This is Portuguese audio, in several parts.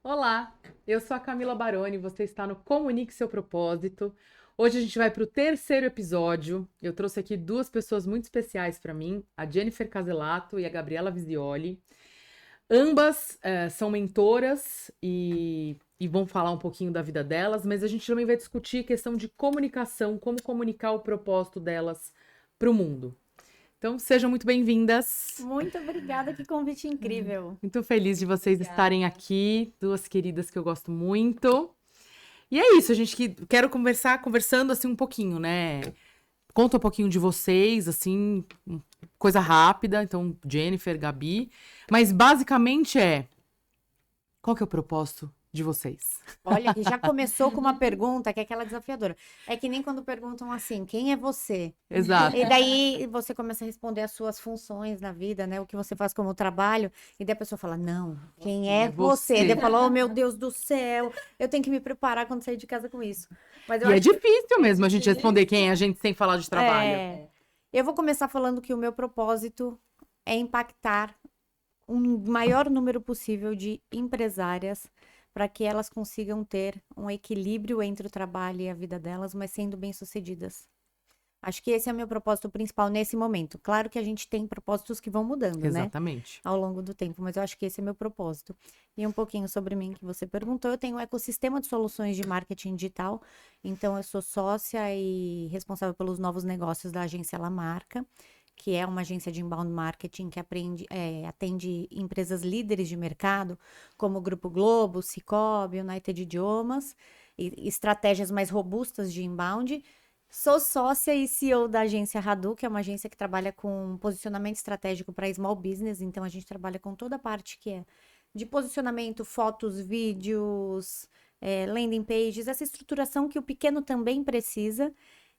Olá, eu sou a Camila Baroni, você está no Comunique Seu Propósito. Hoje a gente vai para o terceiro episódio. Eu trouxe aqui duas pessoas muito especiais para mim, a Jennifer Caselato e a Gabriela Visioli. Ambas são mentoras e vão falar um pouquinho da vida delas, mas a gente também vai discutir questão de comunicação, como comunicar o propósito delas para o mundo. Então, sejam muito bem-vindas. Muito obrigada, que convite incrível. Muito feliz de vocês estarem aqui, duas queridas que eu gosto muito. E é isso, a gente quero conversando assim um pouquinho, né? Conta um pouquinho de vocês, assim, coisa rápida. Então, Jennifer, Gabi. Mas basicamente qual que é o propósito de vocês? Olha, já começou com uma pergunta que é aquela desafiadora. É que nem quando perguntam assim, quem é você? Exato. E daí você começa a responder as suas funções na vida, né? O que você faz como trabalho. E daí a pessoa fala, não, quem é você? E daí fala, oh meu Deus do céu, eu tenho que me preparar quando sair de casa com isso. Mas eu E é acho que difícil mesmo a gente responder quem é a gente sem falar de trabalho. eu vou começar falando que o meu propósito é impactar um maior número possível de empresárias para que elas consigam ter um equilíbrio entre o trabalho e a vida delas, mas sendo bem-sucedidas. Acho que esse é o meu propósito principal nesse momento. Claro que a gente tem propósitos que vão mudando, né? Exatamente. Ao longo do tempo, mas eu acho que esse é meu propósito. E um pouquinho sobre mim que você perguntou, eu tenho um ecossistema de soluções de marketing digital, então eu sou sócia e responsável pelos novos negócios da agência Lamarca, que é uma agência de inbound marketing que atende empresas líderes de mercado, como o Grupo Globo, Sicoob, United Idiomas, e estratégias mais robustas de inbound. Sou sócia e CEO da agência Radu, que é uma agência que trabalha com posicionamento estratégico para small business, então a gente trabalha com toda a parte que é de posicionamento, fotos, vídeos, landing pages, essa estruturação que o pequeno também precisa.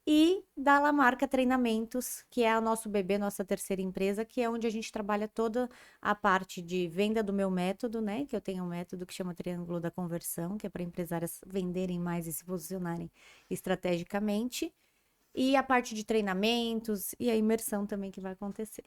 E da Lamarca Treinamentos, que é o nosso bebê, nossa terceira empresa, que é onde a gente trabalha toda a parte de venda do meu método, né? Que eu tenho um método que chama Triângulo da Conversão, que é para empresárias venderem mais e se posicionarem estrategicamente. E a parte de treinamentos e a imersão também que vai acontecer.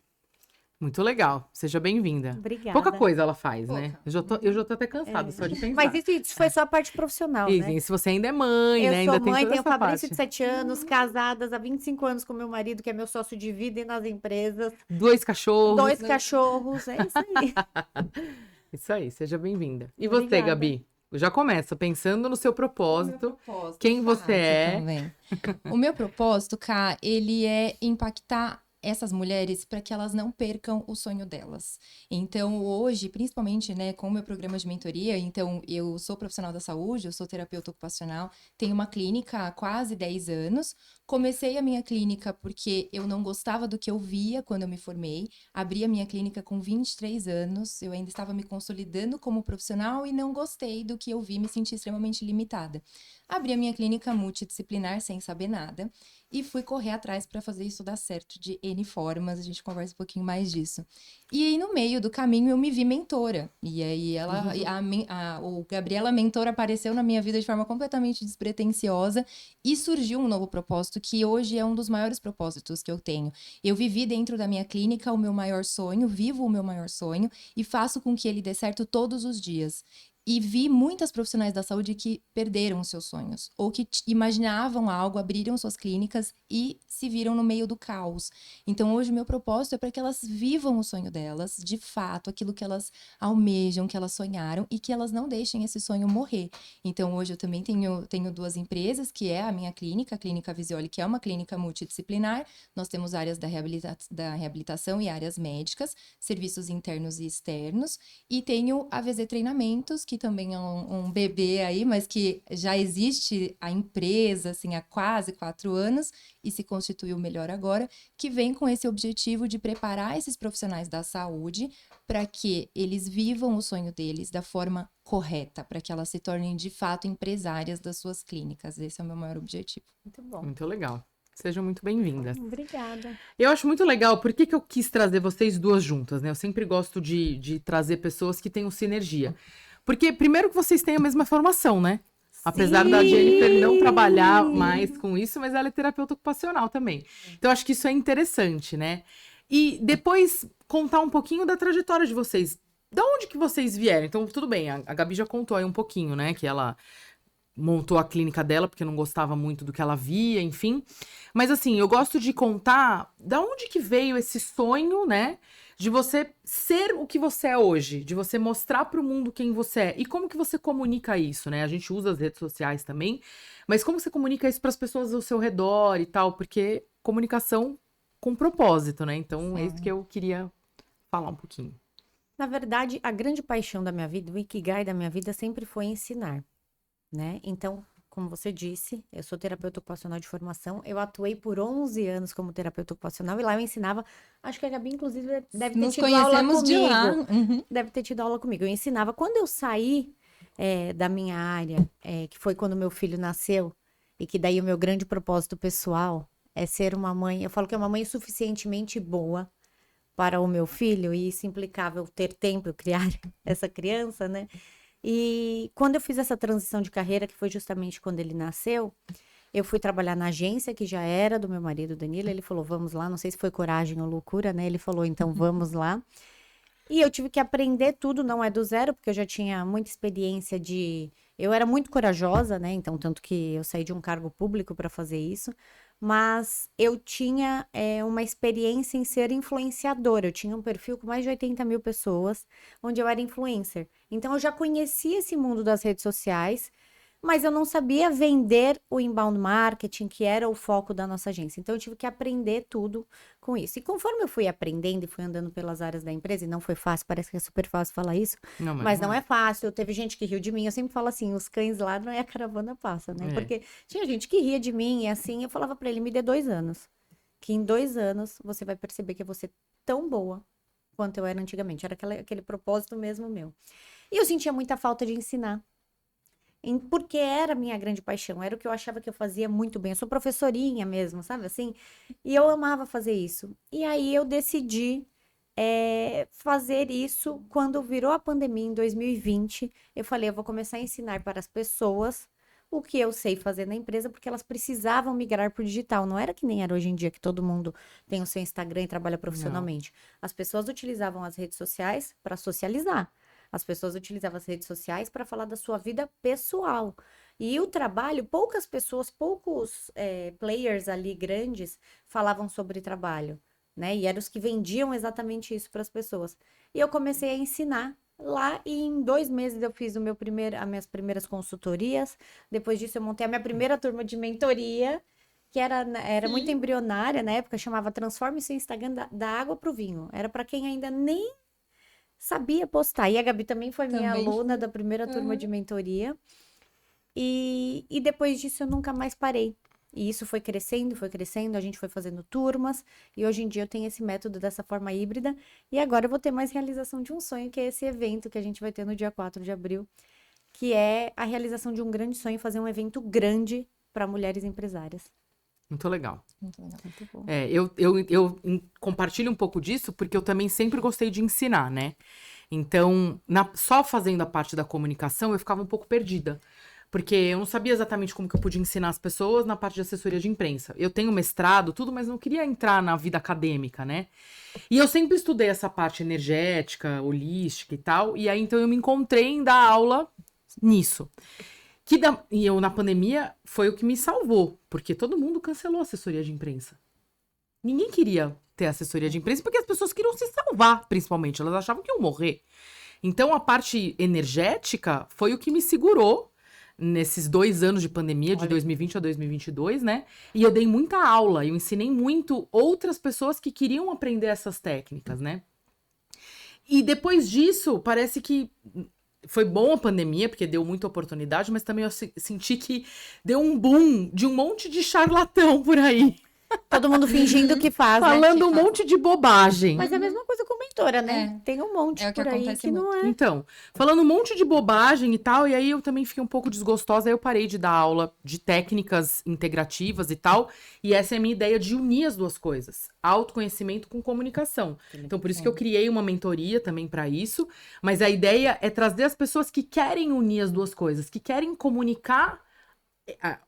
Muito legal. Seja bem-vinda. Obrigada. Pouca coisa ela faz, né? Eu já tô até cansada só de pensar. Mas isso foi só a parte profissional, né? E se você ainda é mãe, Eu né? sou Ainda tem mãe, toda tenho o essa Fabrício parte. de 7 anos, casadas há 25 anos com meu marido, que é meu sócio de vida e nas empresas. 2 cachorros. 2 cachorros, é isso aí. Isso aí, seja bem-vinda. E você, Obrigada. Gabi? Já começa pensando no seu propósito. Quem você é? Também. O meu propósito, Ká, ele é impactar essas mulheres para que elas não percam o sonho delas. Então, hoje, principalmente, né, com o meu programa de mentoria, então, eu sou profissional da saúde, eu sou terapeuta ocupacional, tenho uma clínica há quase 10 anos. Comecei a minha clínica porque eu não gostava do que eu via quando eu me formei. Abri a minha clínica com 23 anos, eu ainda estava me consolidando como profissional e não gostei do que eu vi, me senti extremamente limitada. Abri a minha clínica multidisciplinar sem saber nada e fui correr atrás para fazer isso dar certo de N formas, a gente conversa um pouquinho mais disso. E aí, no meio do caminho, eu me vi mentora. E aí, o Gabriela Mentora apareceu na minha vida de forma completamente despretensiosa e surgiu um novo propósito, que hoje é um dos maiores propósitos que eu tenho. Eu vivi dentro da minha clínica o meu maior sonho, vivo o meu maior sonho e faço com que ele dê certo todos os dias. E vi muitas profissionais da saúde que perderam os seus sonhos, ou que imaginavam algo, abriram suas clínicas e se viram no meio do caos. Então, hoje, o meu propósito é para que elas vivam o sonho delas, de fato, aquilo que elas almejam, que elas sonharam, e que elas não deixem esse sonho morrer. Então, hoje, eu também tenho 2 empresas, que é a minha clínica, a Clínica Visioli, que é uma clínica multidisciplinar. Nós temos áreas da reabilitação e áreas médicas, serviços internos e externos. E tenho a VZ Treinamentos, que também é um bebê aí, mas que já existe a empresa, assim, há quase 4 anos e se constituiu melhor agora, que vem com esse objetivo de preparar esses profissionais da saúde para que eles vivam o sonho deles da forma correta, para que elas se tornem, de fato, empresárias das suas clínicas. Esse é o meu maior objetivo. Muito bom. Muito legal. Sejam muito bem-vindas. Obrigada. Eu acho muito legal. Por que eu quis trazer vocês duas juntas, né? Eu sempre gosto de trazer pessoas que tenham sinergia. Porque, primeiro, que vocês têm a mesma formação, né? Apesar da Jennifer não trabalhar mais com isso, mas ela é terapeuta ocupacional também. Então, acho que isso é interessante, né? E depois, contar um pouquinho da trajetória de vocês. da onde que vocês vieram? Então, tudo bem, a Gabi já contou aí um pouquinho, né? Que ela montou a clínica dela porque não gostava muito do que ela via, enfim. Mas assim, eu gosto de contar da onde que veio esse sonho, né? De você ser o que você é hoje, de você mostrar para o mundo quem você é. E como que você comunica isso, né? A gente usa as redes sociais também, mas como você comunica isso para as pessoas ao seu redor e tal? Porque comunicação com propósito, né? Então, é isso que eu queria falar um pouquinho. Na verdade, a grande paixão da minha vida, o ikigai da minha vida sempre foi ensinar, né? Então, como você disse, eu sou terapeuta ocupacional de formação, eu atuei por 11 anos como terapeuta ocupacional e lá eu ensinava, acho que a Gabi, inclusive, deve ter Nos tido aula conhecemos de comigo. lá. Uhum. Deve ter tido aula comigo. Eu ensinava. Quando eu saí da minha área, que foi quando meu filho nasceu, e que daí o meu grande propósito pessoal é ser uma mãe, eu falo que é uma mãe suficientemente boa para o meu filho, e isso implicava eu ter tempo, eu criar essa criança, né? E quando eu fiz essa transição de carreira, que foi justamente quando ele nasceu, eu fui trabalhar na agência, que já era do meu marido, Danilo. Ele falou, vamos lá. Não sei se foi coragem ou loucura, né? Ele falou, então vamos lá. E eu tive que aprender tudo, não é do zero, porque eu já tinha muita experiência de. Eu era muito corajosa, né? Então, tanto que eu saí de um cargo público para fazer isso. Mas eu tinha uma experiência em ser influenciadora. Eu tinha um perfil com mais de 80 mil pessoas, onde eu era influencer. Então, eu já conhecia esse mundo das redes sociais, mas eu não sabia vender o inbound marketing, que era o foco da nossa agência. Então, eu tive que aprender tudo com isso. E conforme eu fui aprendendo e fui andando pelas áreas da empresa, e não foi fácil, parece que é super fácil falar isso, Não, mas não é fácil. Teve gente que riu de mim. Eu sempre falo assim, os cães ladram e a caravana passa, né? É. Porque tinha gente que ria de mim e assim, eu falava pra ele, me dê 2 anos. Que em 2 anos você vai perceber que eu vou ser tão boa quanto eu era antigamente. Era aquele propósito mesmo meu. E eu sentia muita falta de ensinar. Porque era a minha grande paixão, era o que eu achava que eu fazia muito bem. Eu sou professorinha mesmo, sabe assim? E eu amava fazer isso. E aí eu decidi fazer isso quando virou a pandemia em 2020. Eu falei, eu vou começar a ensinar para as pessoas o que eu sei fazer na empresa, porque elas precisavam migrar para o digital. Não era que nem era hoje em dia, que todo mundo tem o seu Instagram e trabalha profissionalmente. As pessoas utilizavam as redes sociais para socializar. As pessoas utilizavam as redes sociais para falar da sua vida pessoal. E o trabalho, poucas pessoas, poucos players ali grandes falavam sobre trabalho, né? E eram os que vendiam exatamente isso para as pessoas. E eu comecei a ensinar lá e em 2 meses eu fiz as minhas primeiras consultorias. Depois disso eu montei a minha primeira turma de mentoria, que era muito embrionária na época, chamava Transforme seu Instagram da água para o vinho. Era para quem ainda nem sabia postar. E a Gabi também foi minha aluna da primeira turma de mentoria. E depois disso eu nunca mais parei. E isso foi crescendo, a gente foi fazendo turmas. E hoje em dia eu tenho esse método dessa forma híbrida. E agora eu vou ter mais realização de um sonho, que é esse evento que a gente vai ter no dia 4 de abril. Que é a realização de um grande sonho, fazer um evento grande para mulheres empresárias. Muito legal. Muito legal. Muito bom. Eu compartilho um pouco disso porque eu também sempre gostei de ensinar, né? Então, só fazendo a parte da comunicação, eu ficava um pouco perdida. Porque eu não sabia exatamente como que eu podia ensinar as pessoas na parte de assessoria de imprensa. Eu tenho mestrado, tudo, mas não queria entrar na vida acadêmica, né? E eu sempre estudei essa parte energética, holística e tal. E aí, então, eu me encontrei em dar aula nisso. E eu, na pandemia, foi o que me salvou, porque todo mundo cancelou a assessoria de imprensa. Ninguém queria ter assessoria de imprensa, porque as pessoas queriam se salvar, principalmente. Elas achavam que iam morrer. Então, a parte energética foi o que me segurou nesses 2 anos de pandemia, de 2020 a 2022, né? E eu dei muita aula, eu ensinei muito outras pessoas que queriam aprender essas técnicas, né? E depois disso, parece que foi bom a pandemia, porque deu muita oportunidade, mas também eu senti que deu um boom de um monte de charlatão por aí. Todo mundo fingindo que faz, né? Falando um monte de bobagem. Mas é a mesma coisa com mentora, né? Tem um monte É o que por aí acontece que não é. Então, falando um monte de bobagem e tal, e aí eu também fiquei um pouco desgostosa, aí eu parei de dar aula de técnicas integrativas e tal, e essa é a minha ideia de unir as duas coisas, autoconhecimento com comunicação. Então, por isso que eu criei uma mentoria também para isso, mas a ideia é trazer as pessoas que querem unir as duas coisas, que querem comunicar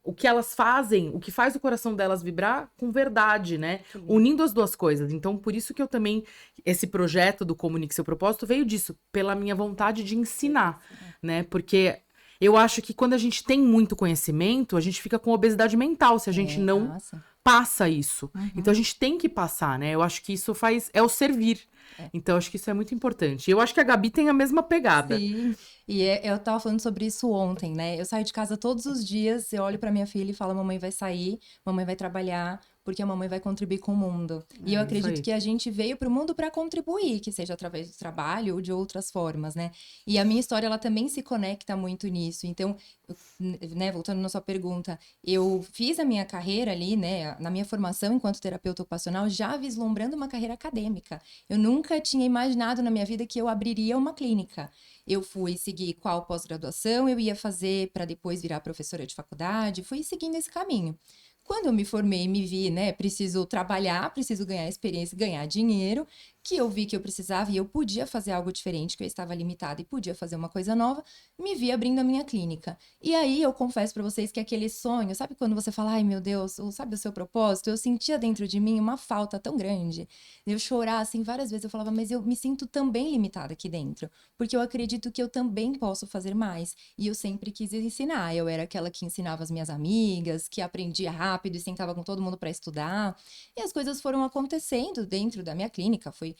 o que elas fazem, o que faz o coração delas vibrar com verdade, né? Unindo as duas coisas. Então, por isso que eu também, esse projeto do Comunique Seu Propósito veio disso, pela minha vontade de ensinar, né? Porque eu acho que quando a gente tem muito conhecimento, a gente fica com obesidade mental, se a gente não passa isso. Então, a gente tem que passar, né? Eu acho que isso é o servir. Então, acho que isso é muito importante. E eu acho que a Gabi tem a mesma pegada. Sim, e eu tava falando sobre isso ontem, né? Eu saio de casa todos os dias, eu olho pra minha filha e falo, mamãe vai sair, mamãe vai trabalhar, porque a mamãe vai contribuir com o mundo. E eu acredito que a gente veio pro mundo pra contribuir, que seja através do trabalho ou de outras formas, né? E a minha história, ela também se conecta muito nisso. Então, né, voltando na sua pergunta, eu fiz a minha carreira ali, né, na minha formação enquanto terapeuta ocupacional, já vislumbrando uma carreira acadêmica. Eu nunca tinha imaginado na minha vida que eu abriria uma clínica. Eu fui seguir qual pós-graduação eu ia fazer para depois virar professora de faculdade, fui seguindo esse caminho. Quando eu me formei e me vi, né, preciso trabalhar, preciso ganhar experiência, ganhar dinheiro, que eu vi que eu precisava e eu podia fazer algo diferente, que eu estava limitada e podia fazer uma coisa nova, me vi abrindo a minha clínica. E aí eu confesso para vocês que aquele sonho, sabe quando você fala, ai meu Deus, sabe o seu propósito? Eu sentia dentro de mim uma falta tão grande. Eu chorar assim várias vezes, eu falava, mas eu me sinto também limitada aqui dentro, porque eu acredito que eu também posso fazer mais. E eu sempre quis ensinar. Eu era aquela que ensinava as minhas amigas, que aprendia rápido e sentava com todo mundo para estudar. E as coisas foram acontecendo dentro da minha clínica, fui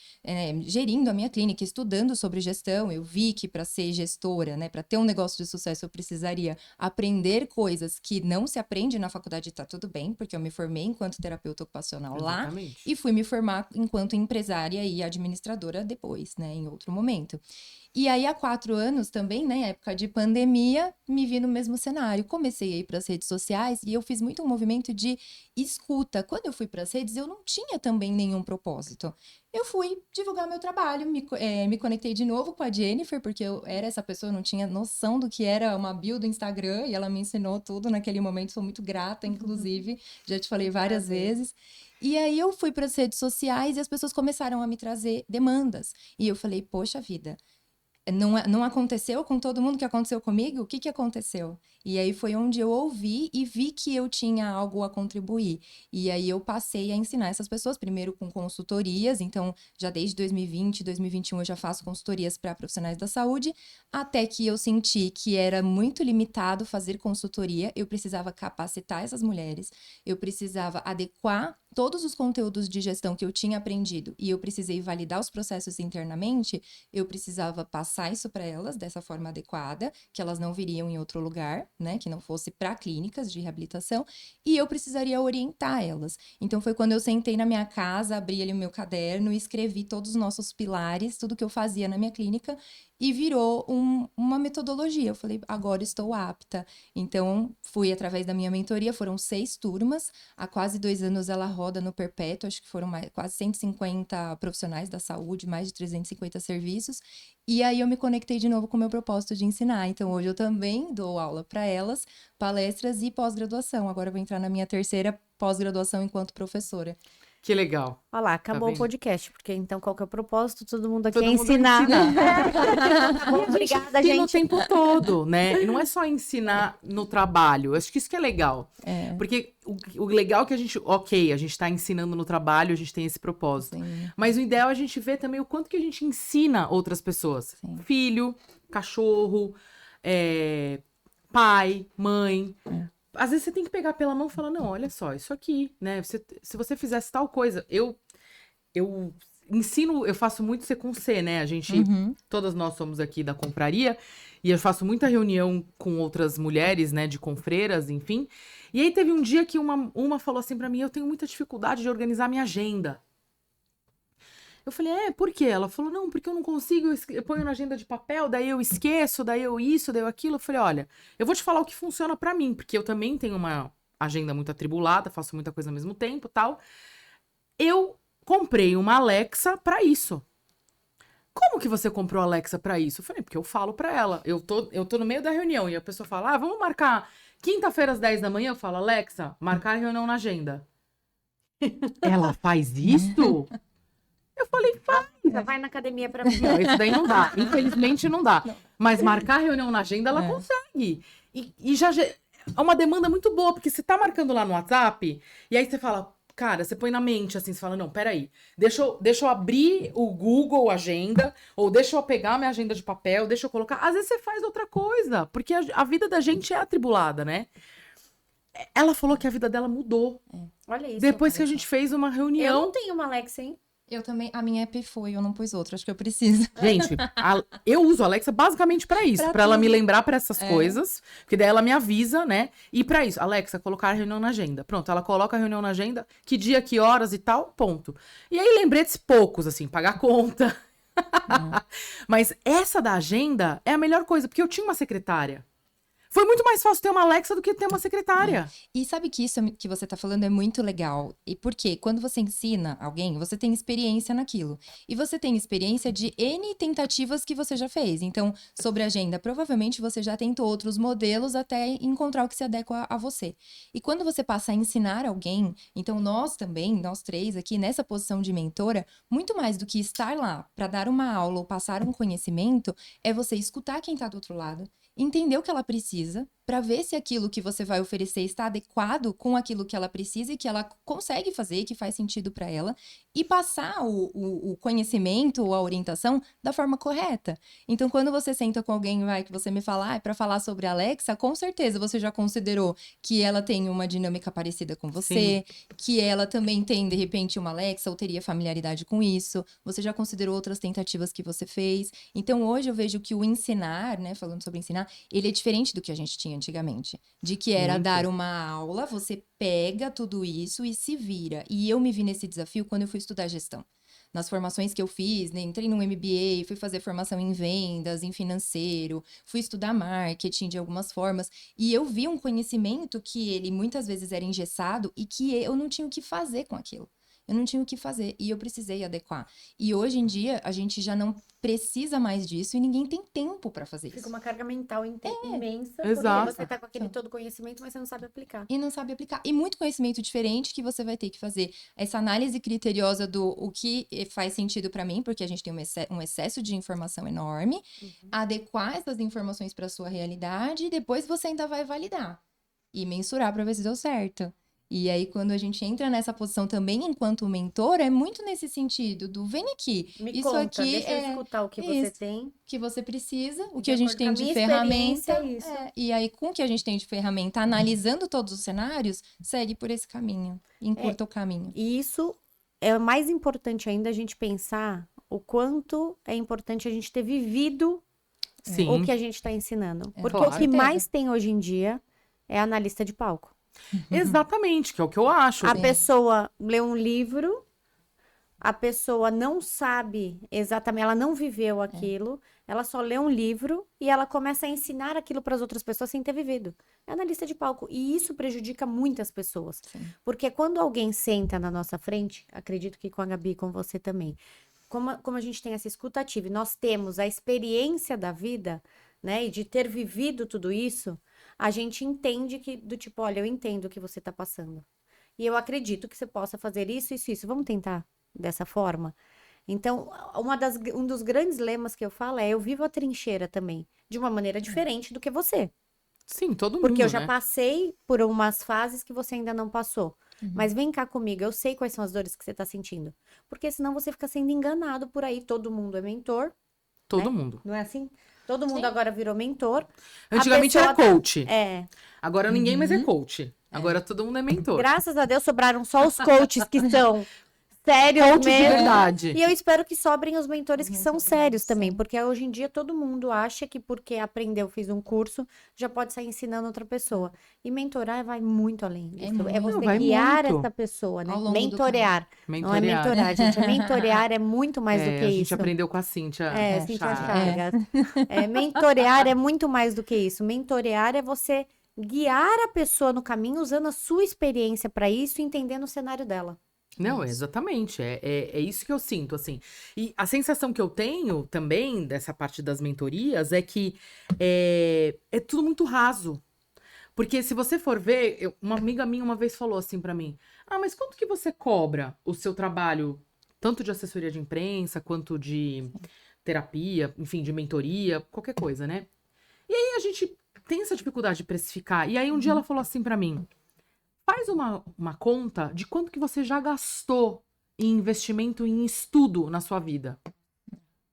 gerindo a minha clínica, estudando sobre gestão. Eu vi que para ser gestora, né, para ter um negócio de sucesso, eu precisaria aprender coisas que não se aprende na faculdade, e tá tudo bem, porque eu me formei enquanto terapeuta ocupacional lá e fui me formar enquanto empresária e administradora depois, né, em outro momento. E aí, há 4 anos também, né, época de pandemia, me vi no mesmo cenário. Comecei a ir para as redes sociais e eu fiz muito um movimento de escuta. Quando eu fui para as redes, eu não tinha também nenhum propósito. Eu fui divulgar meu trabalho, me conectei de novo com a Jennifer, porque eu era essa pessoa, eu não tinha noção do que era uma bio do Instagram, e ela me ensinou tudo naquele momento, sou muito grata, inclusive, já te falei várias vezes. E aí eu fui para as redes sociais e as pessoas começaram a me trazer demandas. E eu falei, poxa vida, não aconteceu com todo mundo que aconteceu comigo? O que aconteceu? E aí foi onde eu ouvi e vi que eu tinha algo a contribuir. E aí eu passei a ensinar essas pessoas, primeiro com consultorias, então já desde 2020, 2021 eu já faço consultorias para profissionais da saúde, até que eu senti que era muito limitado fazer consultoria, eu precisava capacitar essas mulheres, eu precisava adequar todos os conteúdos de gestão que eu tinha aprendido e eu precisei validar os processos internamente, eu precisava passar isso para elas dessa forma adequada, que elas não viriam em outro lugar, né, que não fosse para clínicas de reabilitação, e eu precisaria orientar elas. Então foi quando eu sentei na minha casa, abri ali o meu caderno e escrevi todos os nossos pilares, tudo que eu fazia na minha clínica, e virou uma metodologia. Eu falei, agora estou apta. Então, fui através da minha mentoria, foram 6 turmas. Há quase 2 anos ela roda no Perpétuo, acho que foram quase 150 profissionais da saúde, mais de 350 serviços. E aí eu me conectei de novo com o meu propósito de ensinar. Então, hoje eu também dou aula para elas, palestras e pós-graduação. Agora eu vou entrar na minha 3ª pós-graduação enquanto professora. Que legal. Olha lá, acabou o podcast, porque então qual que é o propósito? Todo mundo aqui Todo é mundo ensinar. Obrigada, gente. O tempo todo, né? E não é só ensinar no trabalho. Eu acho que isso que é legal. Porque o legal é que a gente tá ensinando no trabalho, a gente tem esse propósito. Sim. Mas o ideal é a gente ver também o quanto que a gente ensina outras pessoas. Sim. Filho, cachorro, pai, mãe. Às vezes você tem que pegar pela mão e falar, não, olha só, isso aqui, né? Se você fizesse tal coisa, eu ensino, eu faço muito C com C, né? A gente, todas nós somos aqui da confraria, e eu faço muita reunião com outras mulheres, né? De confreiras, enfim. E aí teve um dia que uma falou assim pra mim, eu tenho muita dificuldade de organizar minha agenda. Eu falei, por quê? Ela falou, não, porque eu não consigo, eu ponho na agenda de papel, daí eu esqueço, daí eu isso, daí eu aquilo. Eu falei, olha, eu vou te falar o que funciona pra mim, porque eu também tenho uma agenda muito atribulada, faço muita coisa ao mesmo tempo e tal. Eu comprei uma Alexa pra isso. Como que você comprou a Alexa pra isso? Eu falei, porque eu falo pra ela. Eu tô no meio da reunião e a pessoa fala, vamos marcar quinta-feira às 10 da manhã? Eu falo, Alexa, marcar a reunião na agenda. Ela faz isso? Eu falei, faz. Já vai na academia pra mim. Não, isso daí não dá. Infelizmente não dá. Mas marcar reunião na agenda, ela consegue. E já... é uma demanda muito boa, porque você tá marcando lá no WhatsApp, e aí você fala, cara, você põe na mente, assim, você fala, não, peraí, deixa eu abrir o Google Agenda, ou deixa eu pegar minha agenda de papel, deixa eu colocar. Às vezes você faz outra coisa, porque a vida da gente é atribulada, né? Ela falou que a vida dela mudou. Olha isso. Depois que a gente fez uma Eu reunião. não tenho uma Alexa, hein? Eu também, a minha app foi, eu não pus outra, acho que eu preciso. Gente, eu uso a Alexa basicamente pra isso, Pra pra ela me tudo. lembrar pra essas coisas, porque daí ela me avisa, né? E pra isso, Alexa, colocar a reunião na agenda. Pronto, ela coloca a reunião na agenda, que dia, que horas e tal, ponto. E aí lembretes poucos, assim, pagar conta. Mas essa da agenda é a melhor coisa, porque eu tinha uma secretária. Foi muito mais fácil ter uma Alexa do que ter uma secretária. E sabe que isso que você tá falando é muito legal. E por quê? Quando você ensina alguém, você tem experiência naquilo. E você tem experiência de N tentativas que você já fez. Então, sobre agenda, provavelmente você já tentou outros modelos até encontrar o que se adequa a você. E quando você passa a ensinar alguém, então nós também, nós três aqui nessa posição de mentora, muito mais do que estar lá para dar uma aula ou passar um conhecimento, é você escutar quem tá do outro lado, entender o que ela precisa, para ver se aquilo que você vai oferecer está adequado com aquilo que ela precisa e que ela consegue fazer, que faz sentido para ela, e passar o conhecimento ou a orientação da forma correta. Então, quando você senta com alguém, que você me fala, é para falar sobre a Alexa, com certeza você já considerou que ela tem uma dinâmica parecida com você, que ela também tem, de repente, uma Alexa ou teria familiaridade com isso, você já considerou outras tentativas que você fez. Então, hoje eu vejo que o ensinar, né, falando sobre ensinar, ele é diferente do que a gente tinha antigamente, de que era Muito. dar uma aula, você pega tudo isso e se vira. E eu me vi nesse desafio quando eu fui estudar gestão. Nas formações que eu fiz, né, entrei num MBA, fui fazer formação em vendas, em financeiro, fui estudar marketing de algumas formas, e eu vi um conhecimento que ele muitas vezes era engessado e que eu não tinha o que fazer com aquilo. Eu não tinha o que fazer e eu precisei adequar. E hoje em dia, a gente já não precisa mais disso e ninguém tem tempo para fazer Fica isso. uma carga mental imensa, Exato. porque você tá com aquele todo conhecimento, mas você não sabe aplicar. E não sabe aplicar. E muito conhecimento diferente que você vai ter que fazer. Essa análise criteriosa do o que faz sentido para mim, porque a gente tem um excesso de informação enorme, adequar essas informações para sua realidade e depois você ainda vai validar e mensurar para ver se deu certo. E aí, quando a gente entra nessa posição também enquanto mentor, é muito nesse sentido do vem aqui. Me Isso conta, aqui deixa eu é escutar o que você isso. tem. Que você precisa, o De que a gente acordo com a tem de minha ferramenta. experiência, isso. E aí, com o que a gente tem de ferramenta, analisando todos os cenários, segue por esse caminho. Encurta o caminho. E isso é mais importante ainda a gente pensar o quanto é importante a gente ter vivido Sim. o que a gente está ensinando. Porque Claro. o que mais tem hoje em dia é analista de palco. Exatamente, que é o que eu acho. A pessoa lê um livro, a pessoa não sabe exatamente, ela não viveu aquilo, ela só lê um livro e ela começa a ensinar aquilo para as outras pessoas sem ter vivido. É analista de palco. E isso prejudica muitas pessoas. Sim. Porque quando alguém senta na nossa frente, acredito que com a Gabi e com você também, como a gente tem essa escuta ativa e nós temos a experiência da vida, né, e de ter vivido tudo isso, a gente entende que, do tipo, olha, eu entendo o que você tá passando. E eu acredito que você possa fazer isso, isso, isso. Vamos tentar dessa forma? Então, um dos grandes lemas que eu falo é, eu vivo a trincheira também, de uma maneira diferente do que você. Sim, todo mundo, Porque eu já né? passei por umas fases que você ainda não passou. Mas vem cá comigo, eu sei quais são as dores que você tá sentindo. Porque senão você fica sendo enganado por aí. Todo mundo é mentor, Todo né? mundo. Não é assim? Todo mundo Sim. agora virou mentor. Antigamente A era pessoa coach. É. Agora ninguém mais é coach. Agora todo mundo é mentor. Graças a Deus sobraram só os coaches que são sérios Coach de mesmo. verdade. E eu espero que sobrem os mentores que são sérios também, porque hoje em dia todo mundo acha que porque aprendeu, fez um curso, já pode sair ensinando outra pessoa. E mentorar vai muito além disso. É muito. você Vai guiar muito. essa pessoa, né? Ao longo do Mentorear. Não é Mentorear. mentorar, gente. Mentorear é muito mais do que a gente isso. aprendeu com a Cíntia. É, Cíntia Chagas. Chagas. Mentorear é muito mais do que isso. Mentorear é você guiar a pessoa no caminho usando a sua experiência para isso, entendendo o cenário dela. Não, exatamente. É isso que eu sinto, assim. E a sensação que eu tenho também dessa parte das mentorias é que é tudo muito raso. Porque se você for ver, uma amiga minha uma vez falou assim pra mim: Ah, mas quanto que você cobra o seu trabalho, tanto de assessoria de imprensa, quanto de terapia, enfim, de mentoria, qualquer coisa, né? E aí a gente tem essa dificuldade de precificar. E aí um dia ela falou assim pra mim, faz uma conta de quanto que você já gastou em investimento em estudo na sua vida.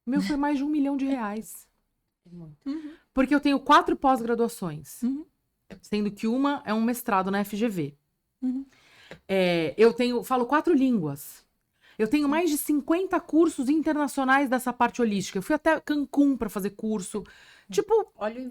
Meu, foi mais de R$1 milhão. Porque eu tenho 4 pós-graduações. Sendo que uma é um mestrado na FGV. Falo 4 línguas. Eu tenho mais de 50 cursos internacionais dessa parte holística. Eu fui até Cancún para fazer curso. Tipo, olha o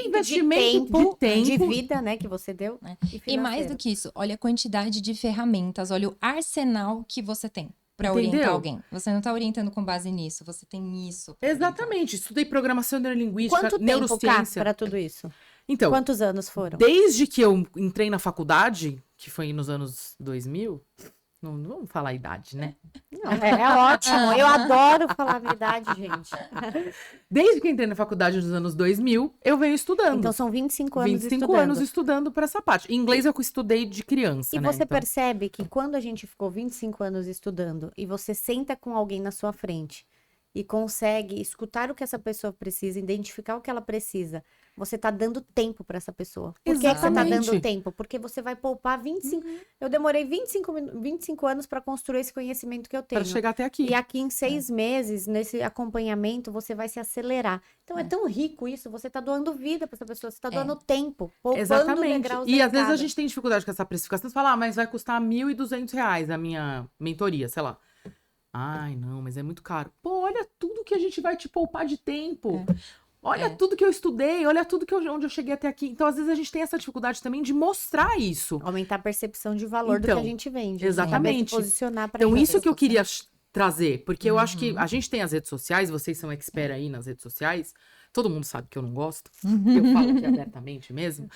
investimento, de tempo. de vida, né, que você deu. E mais do que isso, olha a quantidade de ferramentas, olha o arsenal que você tem para orientar alguém. Você não tá orientando com base nisso, você tem isso. Exatamente. Estudei programação neurolinguística, Quanto neurociência. para tudo isso? Então, quantos anos foram? Desde que eu entrei na faculdade, que foi nos anos 2000, não vamos falar a idade, né? Não, é ótimo, eu adoro falar a minha idade, gente. Desde que entrei na faculdade nos anos 2000, eu venho estudando. Então são 25 anos 25 anos estudando para essa parte. Em inglês eu estudei de criança, E né? você percebe que quando a gente ficou 25 anos estudando e você senta com alguém na sua frente e consegue escutar o que essa pessoa precisa, identificar o que ela precisa, você tá dando tempo para essa pessoa. Por que você tá dando tempo? Porque você vai poupar 25... Eu demorei 25 anos para construir esse conhecimento que eu tenho. Para chegar até aqui. E aqui em 6 meses, nesse acompanhamento, você vai se acelerar. Então é tão rico isso, você tá doando vida para essa pessoa, você tá doando tempo, poupando degraus E às vezes a gente tem dificuldade com essa precificação. Você fala, mas vai custar R$1.200 a minha mentoria, sei lá. Ai, não, mas é muito caro. Pô, olha tudo que a gente vai te poupar de tempo. Olha tudo que eu estudei, olha tudo onde eu cheguei até aqui. Então, às vezes, a gente tem essa dificuldade também de mostrar isso. Aumentar a percepção de valor do que a gente vende. Exatamente. Posicionar pra então, isso que eu queria trazer. Porque eu acho que a gente tem as redes sociais, vocês são expert aí nas redes sociais. Todo mundo sabe que eu não gosto. Eu falo aqui abertamente mesmo.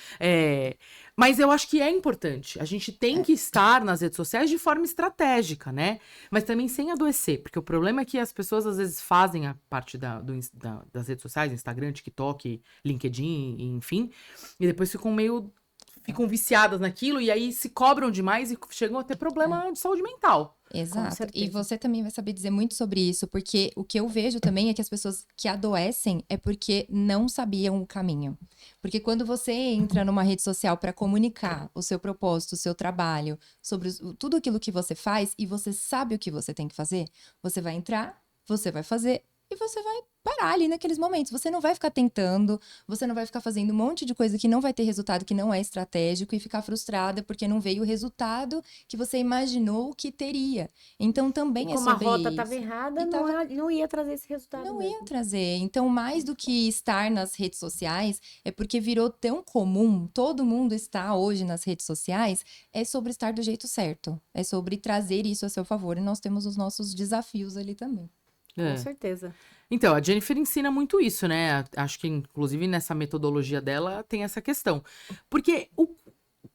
Mas eu acho que é importante. A gente tem que estar nas redes sociais de forma estratégica, né? Mas também sem adoecer. Porque o problema é que as pessoas, às vezes, fazem a parte das redes sociais, Instagram, TikTok, LinkedIn, enfim. E depois ficam viciadas naquilo. E aí se cobram demais e chegam a ter problema de saúde mental. Exato. E você também vai saber dizer muito sobre isso, porque o que eu vejo também é que as pessoas que adoecem é porque não sabiam o caminho. Porque quando você entra numa rede social para comunicar o seu propósito, o seu trabalho, sobre tudo aquilo que você faz e você sabe o que você tem que fazer, você vai entrar, você vai fazer e você vai parar ali naqueles momentos. Você não vai ficar tentando, você não vai ficar fazendo um monte de coisa que não vai ter resultado, que não é estratégico e ficar frustrada porque não veio o resultado que você imaginou que teria. Então também é sobre isso. Como a rota estava errada, não ia trazer esse resultado. Não ia trazer. Então, mais do que estar nas redes sociais, é porque virou tão comum, todo mundo está hoje nas redes sociais, é sobre estar do jeito certo. É sobre trazer isso a seu favor. E nós temos os nossos desafios ali também. Com certeza. Então, a Jennifer ensina muito isso, né? Acho que, inclusive, nessa metodologia dela tem essa questão. Porque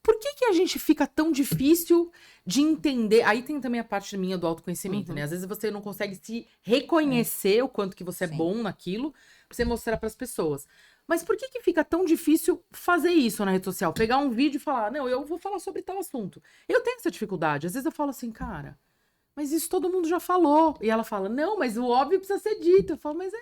por que a gente fica tão difícil de entender? Aí tem também a parte minha do autoconhecimento, né? Às vezes você não consegue se reconhecer o quanto que você é bom naquilo, pra você mostrar pras pessoas. Mas por que fica tão difícil fazer isso na rede social? Pegar um vídeo e falar, não, eu vou falar sobre tal assunto. Eu tenho essa dificuldade. Às vezes eu falo assim, cara... Mas isso todo mundo já falou. E ela fala, não, mas o óbvio precisa ser dito. Eu falo, mas é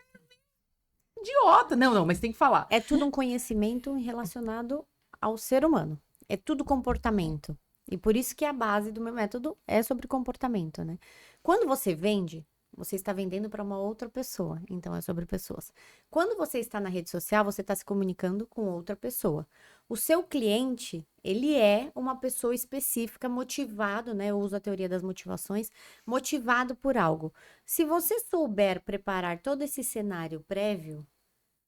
idiota. Não, mas tem que falar. É tudo um conhecimento relacionado ao ser humano. É tudo comportamento. E por isso que a base do meu método é sobre comportamento, né? Quando você vende, você está vendendo para uma outra pessoa. Então, é sobre pessoas. Quando você está na rede social, você está se comunicando com outra pessoa. O seu cliente, ele é uma pessoa específica, motivado, né? Eu uso a teoria das motivações, motivado por algo. Se você souber preparar todo esse cenário prévio,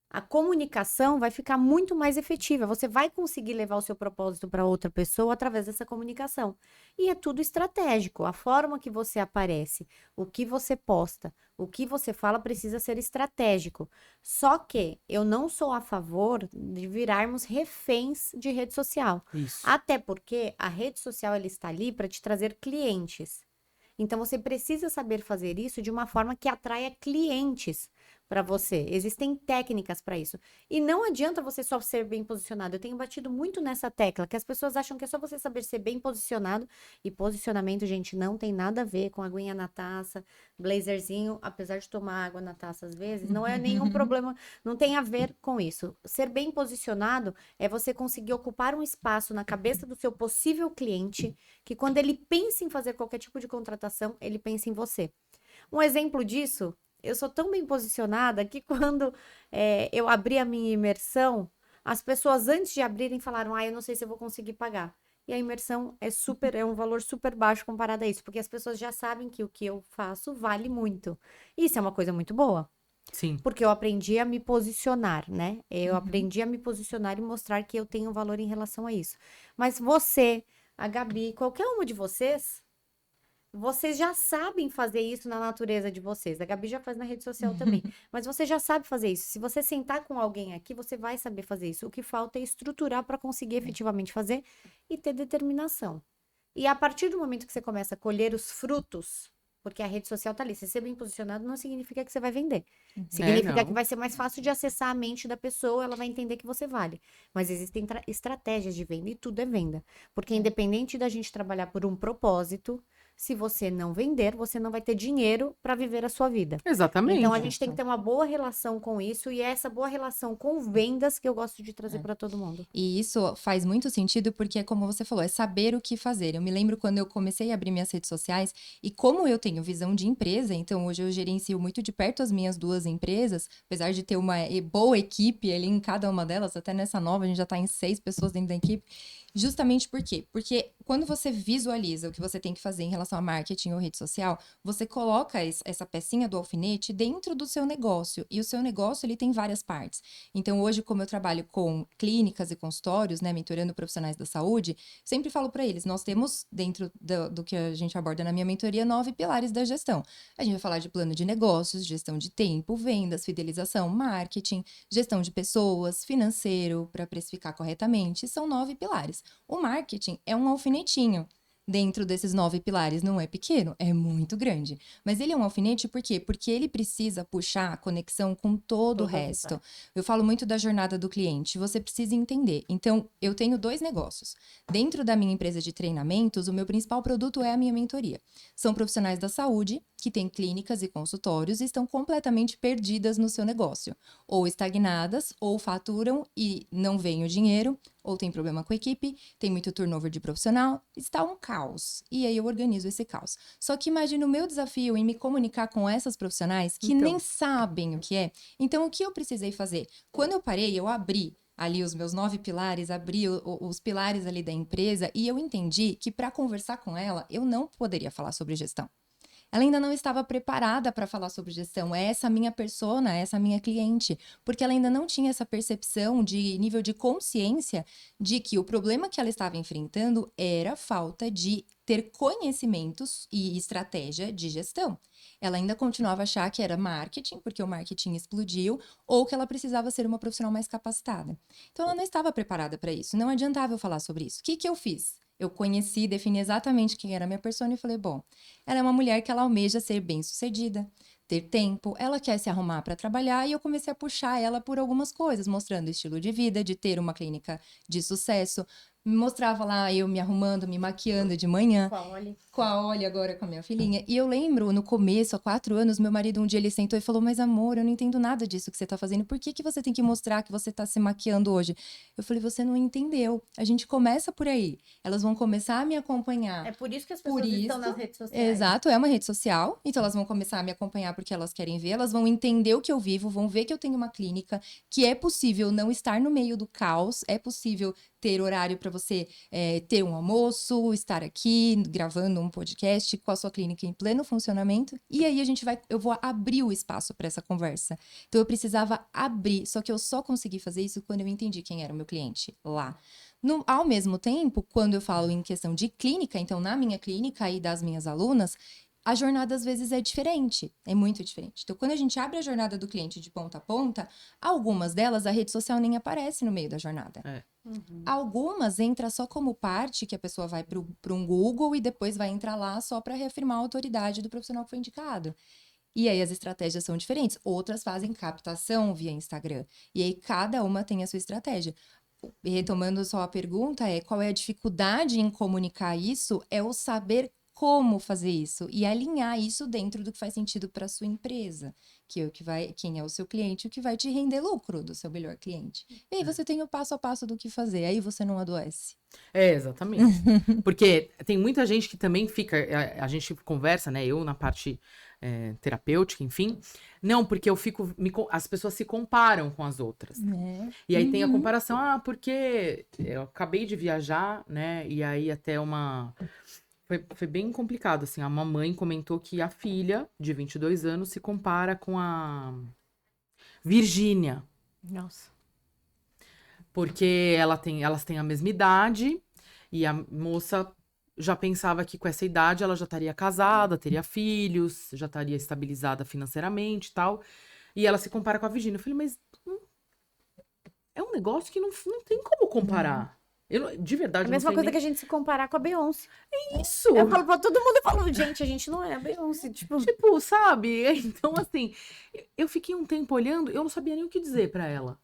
a comunicação vai ficar muito mais efetiva. Você vai conseguir levar o seu propósito para outra pessoa através dessa comunicação. E é tudo estratégico. A forma que você aparece, o que você posta, o que você fala precisa ser estratégico. Só que eu não sou a favor de virarmos reféns de rede social. Isso. Até porque a rede social ela está ali para te trazer clientes. Então, você precisa saber fazer isso de uma forma que atraia clientes. para você. Existem técnicas para isso. E não adianta você só ser bem posicionado. Eu tenho batido muito nessa tecla, que as pessoas acham que é só você saber ser bem posicionado. E posicionamento, gente, não tem nada a ver com aguinha na taça, blazerzinho, apesar de tomar água na taça às vezes, não é nenhum problema, não tem a ver com isso. Ser bem posicionado é você conseguir ocupar um espaço na cabeça do seu possível cliente, que quando ele pensa em fazer qualquer tipo de contratação, ele pensa em você. Um exemplo disso, eu sou tão bem posicionada que quando eu abri a minha imersão, as pessoas antes de abrirem falaram, eu não sei se eu vou conseguir pagar. E a imersão é um valor super baixo comparado a isso, porque as pessoas já sabem que o que eu faço vale muito. Isso é uma coisa muito boa, Sim. porque eu aprendi a me posicionar, né? Eu aprendi a me posicionar e mostrar que eu tenho valor em relação a isso. Mas você, a Gabi, qualquer uma de vocês já sabem fazer isso na natureza de vocês. A Gabi já faz na rede social também. Mas você já sabe fazer isso. Se você sentar com alguém aqui, você vai saber fazer isso. O que falta é estruturar para conseguir efetivamente fazer e ter determinação. E a partir do momento que você começa a colher os frutos, porque a rede social tá ali, você ser bem posicionado não significa que você vai vender. Significa que não. vai ser mais fácil de acessar a mente da pessoa, ela vai entender que você vale. Mas existem estratégias de venda e tudo é venda. Porque independente da gente trabalhar por um propósito, se você não vender, você não vai ter dinheiro para viver a sua vida. Exatamente. Então a gente tem que ter uma boa relação com isso e é essa boa relação com vendas que eu gosto de trazer para todo mundo. E isso faz muito sentido porque, como você falou, é saber o que fazer. Eu me lembro quando eu comecei a abrir minhas redes sociais e como eu tenho visão de empresa, então hoje eu gerencio muito de perto as minhas 2 empresas, apesar de ter uma boa equipe ali em cada uma delas, até nessa nova a gente já tá em 6 pessoas dentro da equipe. Justamente por quê? Porque quando você visualiza o que você tem que fazer em relação a marketing ou rede social, você coloca essa pecinha do alfinete dentro do seu negócio. E o seu negócio, ele tem várias partes. Então, hoje, como eu trabalho com clínicas e consultórios, né, mentorando profissionais da saúde, sempre falo para eles, nós temos, dentro do que a gente aborda na minha mentoria, 9 pilares da gestão. A gente vai falar de plano de negócios, gestão de tempo, vendas, fidelização, marketing, gestão de pessoas, financeiro, para precificar corretamente. São 9 pilares. O marketing é um alfinetinho dentro desses 9 pilares. Não é pequeno, é muito grande. Mas ele é um alfinete por quê? Porque ele precisa puxar a conexão com todo o resto. Eu falo muito da jornada do cliente. Você precisa entender. Então, eu tenho 2 negócios. Dentro da minha empresa de treinamentos, o meu principal produto é a minha mentoria. São profissionais da saúde que têm clínicas e consultórios e estão completamente perdidas no seu negócio. Ou estagnadas, ou faturam e não vem o dinheiro, ou tem problema com a equipe, tem muito turnover de profissional, está um caos. E aí eu organizo esse caos. Só que imagina o meu desafio em me comunicar com essas profissionais que nem sabem o que é. Então, o que eu precisei fazer? Quando eu parei, eu abri ali os meus 9 pilares, abri os pilares ali da empresa e eu entendi que para conversar com ela, eu não poderia falar sobre gestão. Ela ainda não estava preparada para falar sobre gestão. É essa minha persona, é essa minha cliente. Porque ela ainda não tinha essa percepção de nível de consciência de que o problema que ela estava enfrentando era falta de ter conhecimentos e estratégia de gestão. Ela ainda continuava a achar que era marketing, porque o marketing explodiu, ou que ela precisava ser uma profissional mais capacitada. Então, ela não estava preparada para isso. Não adiantava eu falar sobre isso. O que eu fiz? Eu conheci, defini exatamente quem era a minha persona e falei, bom, ela é uma mulher que ela almeja ser bem-sucedida, ter tempo, ela quer se arrumar para trabalhar e eu comecei a puxar ela por algumas coisas, mostrando estilo de vida, de ter uma clínica de sucesso. Me mostrava lá eu me arrumando, me maquiando de manhã. Com a Oli agora com a minha filhinha. E eu lembro, no começo, há 4 anos, meu marido um dia ele sentou e falou, mas amor, eu não entendo nada disso que você tá fazendo. Por que você tem que mostrar que você tá se maquiando hoje? Eu falei, você não entendeu. A gente começa por aí. Elas vão começar a me acompanhar. É por isso que as pessoas estão nas redes sociais. Exato, é uma rede social. Então elas vão começar a me acompanhar porque elas querem ver. Elas vão entender o que eu vivo, vão ver que eu tenho uma clínica, que é possível não estar no meio do caos, é possível ter horário para você ter um almoço, estar aqui gravando um podcast com a sua clínica em pleno funcionamento. E aí eu vou abrir o espaço para essa conversa. Então eu precisava abrir, só que eu só consegui fazer isso quando eu entendi quem era o meu cliente lá. Ao mesmo tempo, quando eu falo em questão de clínica, então na minha clínica e das minhas alunas, a jornada às vezes é diferente, é muito diferente. Então, quando a gente abre a jornada do cliente de ponta a ponta, algumas delas a rede social nem aparece no meio da jornada. Algumas entra só como parte que a pessoa vai para um Google e depois vai entrar lá só para reafirmar a autoridade do profissional que foi indicado. E aí as estratégias são diferentes. Outras fazem captação via Instagram. E aí cada uma tem a sua estratégia. E retomando só a pergunta, qual é a dificuldade em comunicar isso? É o saber como fazer isso e alinhar isso dentro do que faz sentido para sua empresa, que é o que vai, quem é o seu cliente, o que vai te render lucro do seu melhor cliente. E aí você tem o passo a passo do que fazer, aí você não adoece. Exatamente. Porque tem muita gente que também fica, a gente conversa, né? Eu na parte terapêutica, enfim. Não, porque eu fico, as pessoas se comparam com as outras. E aí tem a comparação, porque eu acabei de viajar, né? E aí até foi bem complicado, assim. A mamãe comentou que a filha, de 22 anos, se compara com a Virgínia. Nossa. Porque elas têm a mesma idade e a moça já pensava que com essa idade ela já estaria casada, teria filhos, já estaria estabilizada financeiramente e tal. E ela se compara com a Virgínia. Eu falei, mas é um negócio que não tem como comparar. De verdade, A não mesma sei coisa nem... que a gente se comparar com a Beyoncé. Isso! Eu falo pra todo mundo, eu falo, gente, a gente não é a Beyoncé, tipo... Tipo, sabe? Então, assim, eu fiquei um tempo olhando, eu não sabia nem o que dizer pra ela.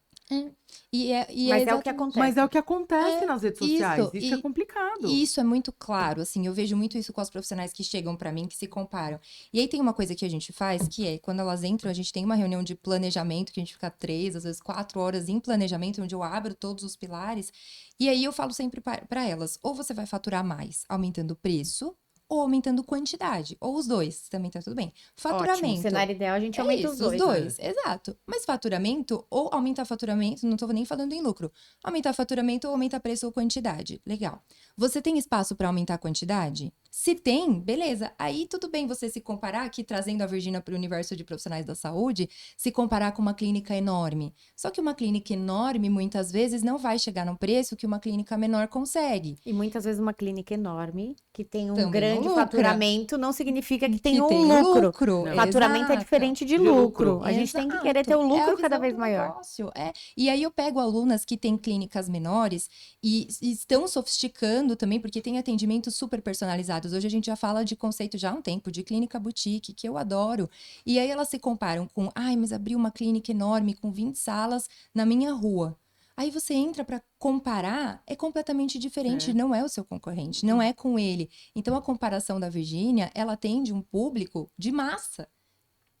Mas é o que acontece. Mas é o que acontece nas redes sociais. Isso que é complicado. E isso é muito claro, assim, eu vejo muito isso com os profissionais que chegam pra mim, que se comparam. E aí tem uma coisa que a gente faz, que é, quando elas entram, a gente tem uma reunião de planejamento, que a gente fica 3, às vezes 4 horas em planejamento, onde eu abro todos os pilares, e aí eu falo sempre pra elas, ou você vai faturar mais aumentando o preço, ou aumentando quantidade, ou os dois, também tá tudo bem. Faturamento. Ótimo, cenário ideal, a gente aumenta os dois. Os dois, exato. Mas faturamento, ou aumentar faturamento, não tô nem falando em lucro. Aumentar faturamento ou aumentar preço ou quantidade. Legal. Você tem espaço para aumentar a quantidade? Se tem, beleza. Aí tudo bem você se comparar, aqui trazendo a Virgínia para o universo de profissionais da saúde, se comparar com uma clínica enorme. Só que uma clínica enorme, muitas vezes, não vai chegar no preço que uma clínica menor consegue. E muitas vezes uma clínica enorme, que tem um Também grande lucra. faturamento, não significa que tem Que um tem lucro. Não. Faturamento é Exato. diferente de De lucro. lucro. A gente tem que Exato. querer ter o É a lucro cada visão vez do maior. negócio, E aí eu pego alunas que têm clínicas menores e estão sofisticando também, porque tem atendimentos super personalizados. Hoje a gente já fala de conceito já há um tempo, de clínica boutique, que eu adoro. E aí elas se comparam com, mas abri uma clínica enorme com 20 salas na minha rua. Aí você entra para comparar, é completamente diferente, não é o seu concorrente, não é com ele. Então a comparação da Virgínia, ela atende um público de massa.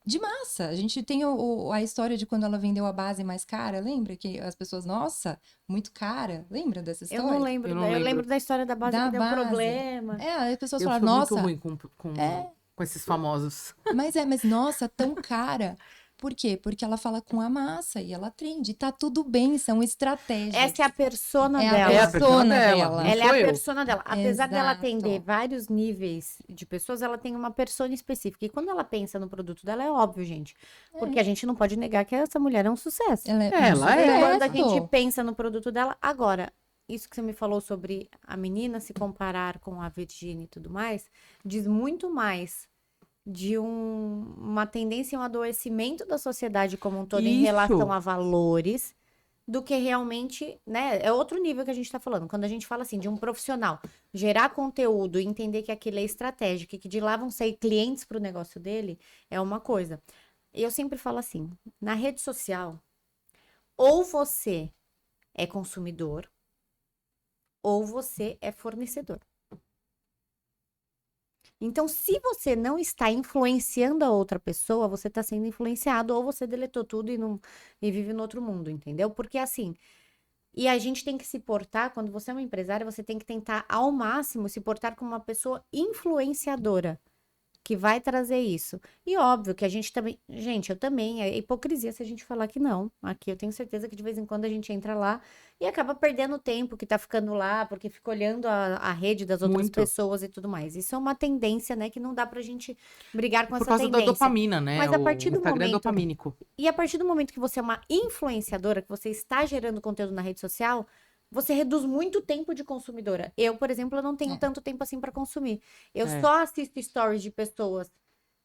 De massa. A gente tem a história de quando ela vendeu a base mais cara, lembra? Que as pessoas, nossa, muito cara. Lembra dessa história? Eu não lembro. Eu não Eu lembro. lembro da história da base Da que deu base. problema. As pessoas Eu falaram, sou nossa, muito ruim com esses famosos. mas nossa, tão cara. Por quê? Porque ela fala com a massa e ela atende. Tá tudo bem, são estratégias. Essa é a persona É a dela. É a persona dela. dela. Não Ela é sou a eu. persona dela. Apesar dela Exato. atender vários níveis de pessoas, ela tem uma persona específica. E quando ela pensa no produto dela, é óbvio, gente. Porque a gente não pode negar que essa mulher é um sucesso. Ela Ela é. Quando a sucesso. gente pensa no produto dela, agora, isso que você me falou sobre a menina se comparar com a Virgínia e tudo mais, diz muito mais de uma tendência, um adoecimento da sociedade como um todo em Isso. relação a valores, do que realmente, né? É outro nível que a gente tá falando. Quando a gente fala assim, de um profissional gerar conteúdo e entender que aquilo é estratégico e que de lá vão sair clientes pro negócio dele, é uma coisa. E eu sempre falo assim, na rede social, ou você é consumidor, ou você é fornecedor. Então, se você não está influenciando a outra pessoa, você está sendo influenciado, ou você deletou tudo e vive no outro mundo, entendeu? Porque assim, e a gente tem que se portar, quando você é uma empresária, você tem que tentar ao máximo se portar como uma pessoa influenciadora, que vai trazer isso. E óbvio que a gente também, gente, eu também, é hipocrisia se a gente falar que não. Aqui eu tenho certeza que de vez em quando a gente entra lá e acaba perdendo o tempo que tá ficando lá, porque fica olhando a rede das outras Muito. pessoas e tudo mais. Isso é uma tendência, né, que não dá pra gente brigar com Por essa causa da tendência. dopamina, né? Mas a O partir do Instagram é momento- dopamínico. E a partir do momento que você é uma influenciadora, que você está gerando conteúdo na rede social, você reduz muito o tempo de consumidora. Eu, por exemplo, eu não tenho tanto tempo assim pra consumir. Eu É. só assisto stories de pessoas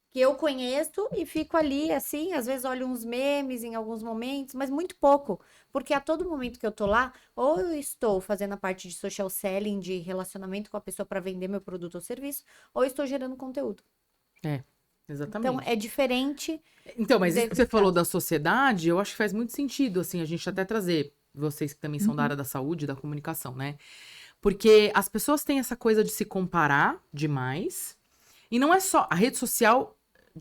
que eu conheço e fico ali, assim, às vezes olho uns memes em alguns momentos, mas muito pouco. Porque a todo momento que eu tô lá, ou eu estou fazendo a parte de social selling, de relacionamento com a pessoa para vender meu produto ou serviço, ou eu estou gerando conteúdo. É. Exatamente. Então, é diferente. Então, mas isso que você Desse falou caso. da sociedade, eu acho que faz muito sentido, assim, a gente até trazer vocês que também são da área da saúde e da comunicação, né? Porque as pessoas têm essa coisa de se comparar demais. E não é só. A rede social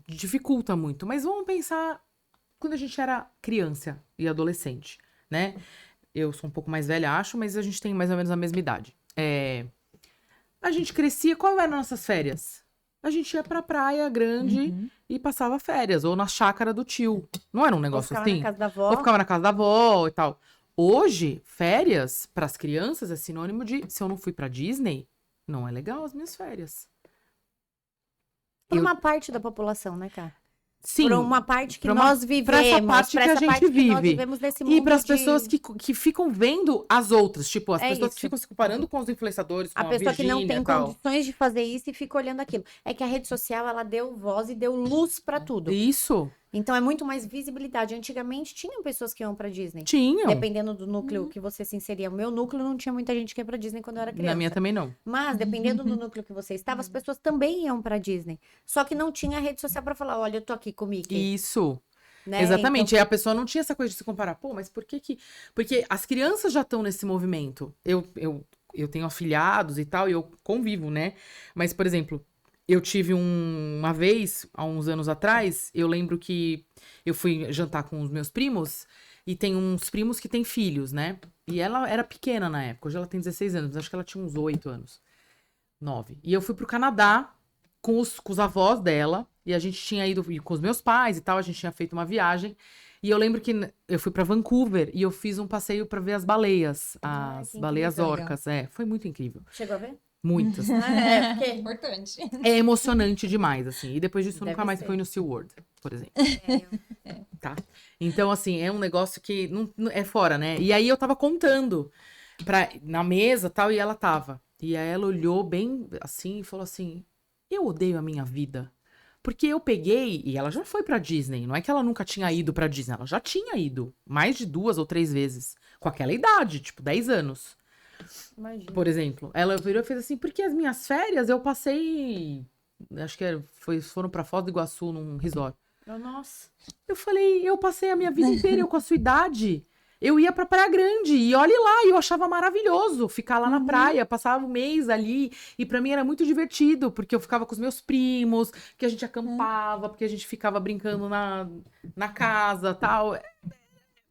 dificulta muito, mas vamos pensar quando a gente era criança e adolescente, né? Eu sou um pouco mais velha, acho, mas a gente tem mais ou menos a mesma idade. A gente crescia, qual eram nossas férias? A gente ia pra praia grande e passava férias, ou na chácara do tio. Não era um Ou negócio ficava assim? na casa da avó. Ou ficava na casa da avó e tal. Hoje, férias para as crianças é sinônimo de se eu não fui pra Disney, não é legal as minhas férias. Por Eu- uma parte da população, né, cara? Sim. Por uma parte que pra uma- nós vivemos. pra essa parte pra que a essa gente parte que nós vive. vivemos nesse mundo E para as de- pessoas que ficam vendo as outras, tipo, as É pessoas que isso. ficam se comparando com os influenciadores, com A a pessoa que não Virgínia tem e tal. condições de fazer isso e fica olhando aquilo. É que a rede social, ela deu voz e deu luz pra tudo. Isso, Então é muito mais visibilidade. Antigamente tinham pessoas que iam pra Disney. tinham. Dependendo do núcleo que você se inseria. O meu núcleo não tinha muita gente que ia pra Disney quando eu era criança. Na minha também não. Mas, dependendo do núcleo que você estava, as pessoas também iam pra Disney. Só que não tinha rede social pra falar, olha, eu tô aqui com o Mickey. Isso. Né? Exatamente. Então, E a pessoa não tinha essa coisa de se comparar. Pô, mas por que que... Porque as crianças já estão nesse movimento. Eu tenho afilhados e tal, e eu convivo, né? Mas, por exemplo, eu tive uma vez, há uns anos atrás, eu lembro que eu fui jantar com os meus primos, e tem uns primos que têm filhos, né? E ela era pequena na época, hoje ela tem 16 anos, mas acho que ela tinha uns 8 anos. 9. E eu fui pro Canadá com os avós dela, e a gente tinha ido com os meus pais e tal, a gente tinha feito uma viagem. E eu lembro que eu fui pra Vancouver e eu fiz um passeio pra ver as baleias, Ai, as que baleias incrível. orcas. Foi muito incrível. chegou a ver? Muitas. É, porque... Importante. É emocionante demais, assim. E depois disso, Deve nunca mais ser. fui no SeaWorld, por exemplo. É, Tá? Então, assim, é um negócio que é fora, né? E aí eu tava contando na mesa tal, e ela tava. E aí ela olhou bem assim e falou assim: eu odeio a minha vida. Porque eu peguei, e ela já foi pra Disney, não é que ela nunca tinha ido pra Disney, ela já tinha ido mais de 2 ou 3 vezes, com aquela idade, tipo 10 anos, imagina. por exemplo. Ela virou e fez assim, porque as minhas férias eu passei, acho que foram pra Foz do Iguaçu, num resort. Nossa. Eu falei, eu passei a minha vida inteira, eu com a sua idade, eu ia pra Praia Grande, e olhe lá, e eu achava maravilhoso ficar lá na praia, passava um mês ali, e pra mim era muito divertido, porque eu ficava com os meus primos, que a gente acampava, porque a gente ficava brincando na casa, tal.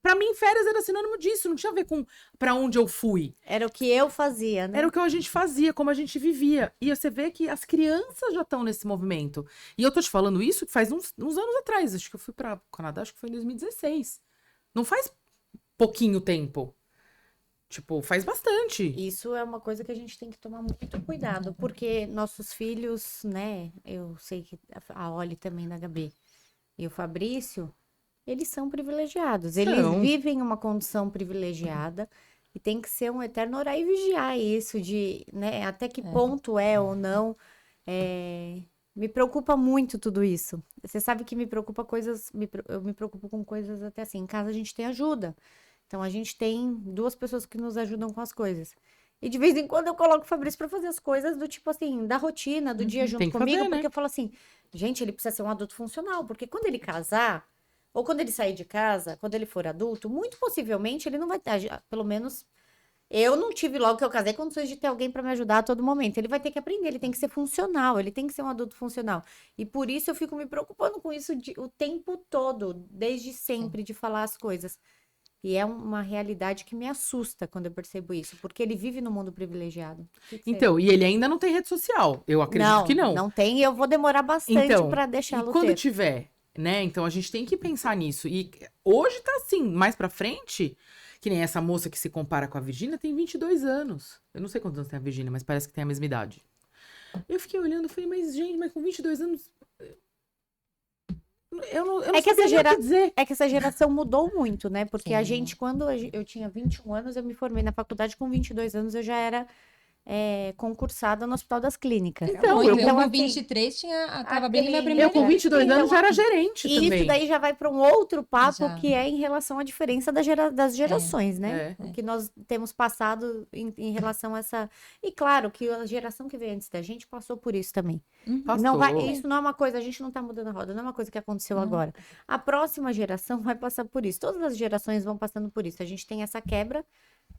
Pra mim, férias era sinônimo disso, não tinha a ver com pra onde eu fui. Era o que eu fazia, né? Era o que a gente fazia, como a gente vivia. E você vê que as crianças já estão nesse movimento. E eu tô te falando isso que faz uns anos atrás. Acho que eu fui para o Canadá, acho que foi em 2016. Não faz pouquinho tempo. Tipo, faz bastante. Isso é uma coisa que a gente tem que tomar muito cuidado, porque nossos filhos, né? Eu sei que a Oli também da Gabi e o Fabrício, eles são privilegiados. Eles São. vivem uma condição privilegiada e tem que ser um eterno orar e vigiar isso de, né? Até que ponto é ou não. Me preocupa muito tudo isso. Você sabe que me preocupa coisas, eu me preocupo com coisas até assim. Em casa a gente tem ajuda. Então a gente tem 2 pessoas que nos ajudam com as coisas. E de vez em quando eu coloco o Fabrício pra fazer as coisas do tipo assim, da rotina, do dia junto tem que comigo, fazer, né? porque eu falo assim, gente, ele precisa ser um adulto funcional, porque quando ele casar, ou quando ele sair de casa, quando ele for adulto, muito possivelmente ele não vai ter, pelo menos eu não tive logo que eu casei condições de ter alguém pra me ajudar a todo momento. Ele vai ter que aprender, ele tem que ser funcional, ele tem que ser um adulto funcional. E por isso eu fico me preocupando com isso o tempo todo, desde sempre, de falar as coisas. E é uma realidade que me assusta quando eu percebo isso, porque ele vive no mundo privilegiado. O que que você- Então, e ele ainda não tem rede social. Eu acredito que não. Não tem, e eu vou demorar bastante Então, pra E deixá-lo quando ter. tiver, né? Então a gente tem que pensar nisso. E hoje tá assim, mais pra frente, que nem essa moça que se compara com a Virgínia, tem 22 anos. Eu não sei quantos anos tem a Virgínia, mas parece que tem a mesma idade. Eu fiquei olhando e falei, mas gente, mas com 22 anos... Eu não É que essa sabia nem o que dizer. É que essa geração mudou muito, né? Porque a Sim. gente, quando eu tinha 21 anos, eu me formei na faculdade, com 22 anos eu já era concursada no Hospital das Clínicas. Então, eu então, com assim, 23 tava bem na minha aquele- primeira Eu com 22 anos já era gerente E também. isso daí já vai para um outro papo, Já. que é em relação à diferença das gerações, né? É. O que nós temos passado em relação a essa... E claro que a geração que veio antes da gente passou por isso também. Não vai, Passou. isso não é uma coisa, a gente não tá mudando a roda, não é uma coisa que aconteceu Não. agora. A próxima geração vai passar por isso. Todas as gerações vão passando por isso. A gente tem essa quebra,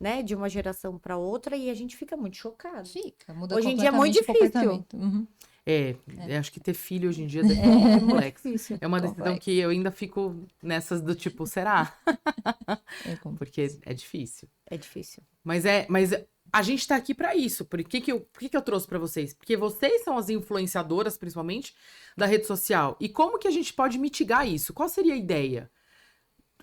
né, de uma geração para outra e a gente fica muito chocado. Fica, muda Hoje em dia é muito completamente o difícil. comportamento. Eu acho que ter filho hoje em dia deve ser muito complexo. Difícil. É uma decisão Complexo. que eu ainda fico nessas do tipo, será? É complexo. Porque é difícil. É difícil. Mas a gente tá aqui pra isso. Por que eu trouxe pra vocês? Porque vocês são as influenciadoras, principalmente, da rede social. E como que a gente pode mitigar isso? Qual seria a ideia?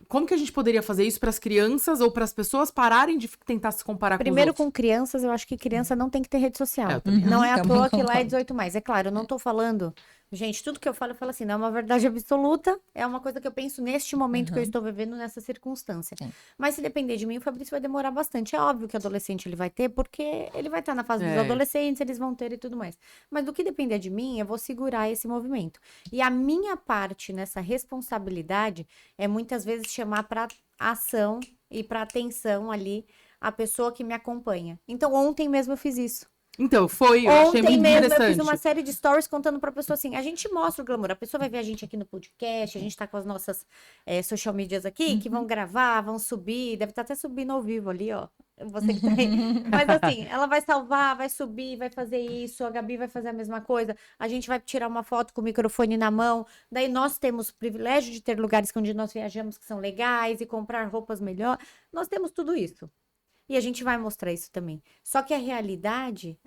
Como que a gente poderia fazer isso pras crianças ou pras pessoas pararem de tentar se comparar Primeiro com os com crianças, eu acho que criança não tem que ter rede social. É, eu também Não é à Também toa que lá é concordo. 18 mais. É claro, eu não tô falando. Gente, tudo que eu falo assim, não é uma verdade absoluta, é uma coisa que eu penso neste momento que eu estou vivendo nessa circunstância. Sim. Mas se depender de mim, o Fabrício vai demorar bastante. É óbvio que adolescente ele vai ter, porque ele vai estar na fase dos É. adolescentes, eles vão ter e tudo mais. Mas do que depender de mim, eu vou segurar esse movimento. E a minha parte nessa responsabilidade é muitas vezes chamar para ação e para atenção ali a pessoa que me acompanha. Então, ontem mesmo eu fiz isso. Então, eu achei Ontem muito mesmo eu interessante. fiz uma série de stories contando pra pessoa assim, a gente mostra o glamour, a pessoa vai ver a gente aqui no podcast, a gente tá com as nossas social medias aqui, que vão gravar, vão subir, deve estar até subindo ao vivo ali, ó, você que tá aí. Mas assim, ela vai salvar, vai subir, vai fazer isso, a Gabi vai fazer a mesma coisa, a gente vai tirar uma foto com o microfone na mão, daí nós temos o privilégio de ter lugares onde nós viajamos que são legais e comprar roupas melhor, nós temos tudo isso. E a gente vai mostrar isso também. Só que a realidade,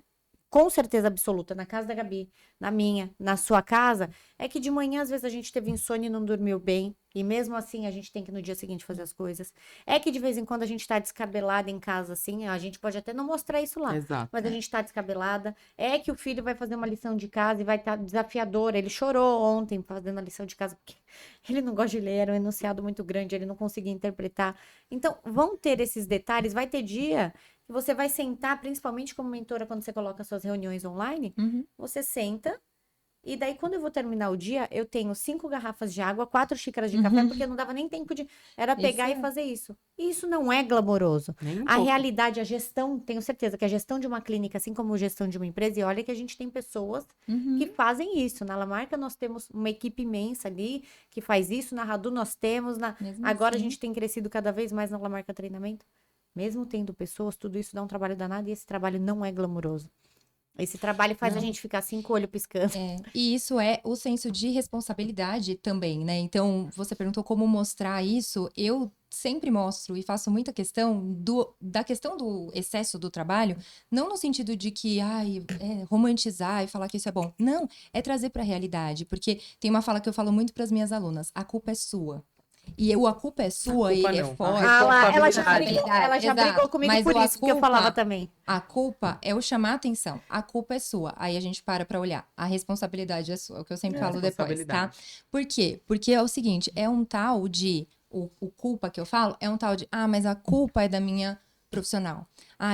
com certeza absoluta, na casa da Gabi, na minha, na sua casa, é que de manhã, às vezes, a gente teve insônia e não dormiu bem. E mesmo assim, a gente tem que no dia seguinte fazer as coisas. É que de vez em quando a gente tá descabelada em casa, assim, a gente pode até não mostrar isso lá. Exato. Mas a gente tá descabelada. É que o filho vai fazer uma lição de casa e vai estar desafiador. Ele chorou ontem fazendo a lição de casa, porque ele não gosta de ler, era um enunciado muito grande, ele não conseguia interpretar. Então, vão ter esses detalhes. Vai ter dia que você vai sentar, principalmente como mentora, quando você coloca suas reuniões online, você senta. E daí, quando eu vou terminar o dia, eu tenho 5 garrafas de água, 4 xícaras de café, porque não dava nem tempo de... Era pegar Isso e fazer isso. E isso não é glamouroso. Nem um A pouco. realidade, a gestão, tenho certeza que a gestão de uma clínica, assim como a gestão de uma empresa, e olha que a gente tem pessoas que fazem isso. Na Lamarca, nós temos uma equipe imensa ali que faz isso. Na Radu, nós temos. Mesmo Agora, a assim. gente tem crescido cada vez mais na Lamarca Treinamento. Mesmo tendo pessoas, tudo isso dá um trabalho danado e esse trabalho não é glamouroso. Esse trabalho faz a gente ficar 5 olhos piscando. E isso é o senso de responsabilidade também, né? Então, você perguntou como mostrar isso. Eu sempre mostro e faço muita questão da questão do excesso do trabalho, não no sentido de que, romantizar e falar que isso é bom. Não, é trazer para a realidade, porque tem uma fala que eu falo muito para as minhas alunas: a culpa é sua. E a culpa é sua, culpa ele não, é a forte. Ela já responsabilidade. brigou Exato. comigo Mas por a isso, porque eu falava também. A culpa é o chamar a atenção. A culpa é sua. Aí a gente para olhar. A responsabilidade é sua. É o que eu sempre falo depois, tá? responsabilidade. Por quê? Porque é o seguinte, é um tal de... O culpa que eu falo é um tal de... mas a culpa é da minha profissional.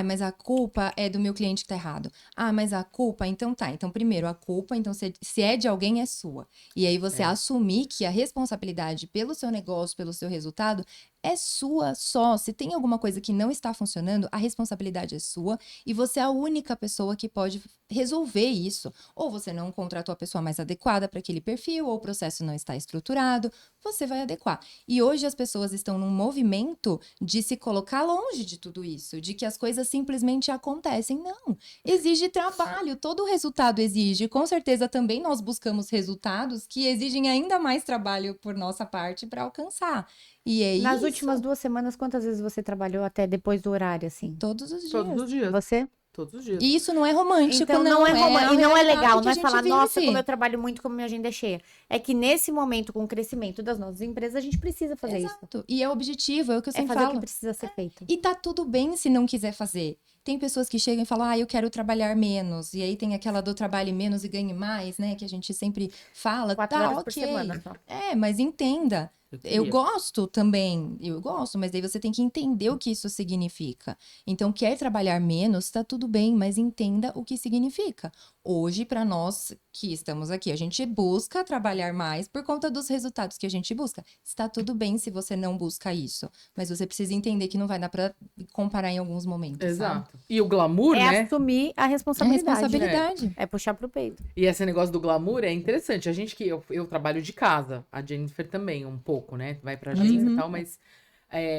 Mas a culpa é do meu cliente que tá errado. Mas a culpa... Então tá. Então, primeiro, a culpa, então, se é de alguém, é sua. E aí você assumir que a responsabilidade pelo seu negócio, pelo seu resultado, é sua só. Se tem alguma coisa que não está funcionando, a responsabilidade é sua e você é a única pessoa que pode resolver isso. Ou você não contratou a pessoa mais adequada para aquele perfil, ou o processo não está estruturado, você vai adequar. E hoje as pessoas estão num movimento de se colocar longe de tudo isso, de que as coisas simplesmente acontecem. Não, exige trabalho, todo resultado exige. Com certeza também nós buscamos resultados que exigem ainda mais trabalho por nossa parte para alcançar. E é Nas isso. últimas 2 semanas, quantas vezes você trabalhou até depois do horário, assim? Todos os dias. Todos os dias. Você? Todos os dias. E isso não é romântico, Então, não, não é romântico. E não é a realidade legal, que não a é gente falar, nossa, vive. como eu trabalho muito, como minha agenda é cheia. É que nesse momento, com o crescimento das nossas empresas, a gente precisa fazer isso. Exato. E é objetivo, é o que eu É sempre fazer o falo. que precisa ser feito. E tá tudo bem se não quiser fazer. Tem pessoas que chegam e falam, eu quero trabalhar menos. E aí tem aquela do trabalhe menos e ganhe mais, né? Que a gente sempre fala. 4 Tá, horas por ok. semana só. Mas entenda. Eu queria. gosto também, eu gosto, mas daí você tem que entender o que isso significa. Então, quer trabalhar menos, tá tudo bem, mas entenda o que significa. Hoje, para nós que estamos aqui, a gente busca trabalhar mais por conta dos resultados que a gente busca. Está tudo bem se você não busca isso, mas você precisa entender que não vai dar para comparar em alguns momentos, sabe? Exato. E o glamour, É né? assumir a É responsabilidade. responsabilidade. É puxar pro peito. E esse negócio do glamour é interessante. A gente que eu trabalho de casa, a Jennifer também, um pouco, né? Vai pra agência e tal, mas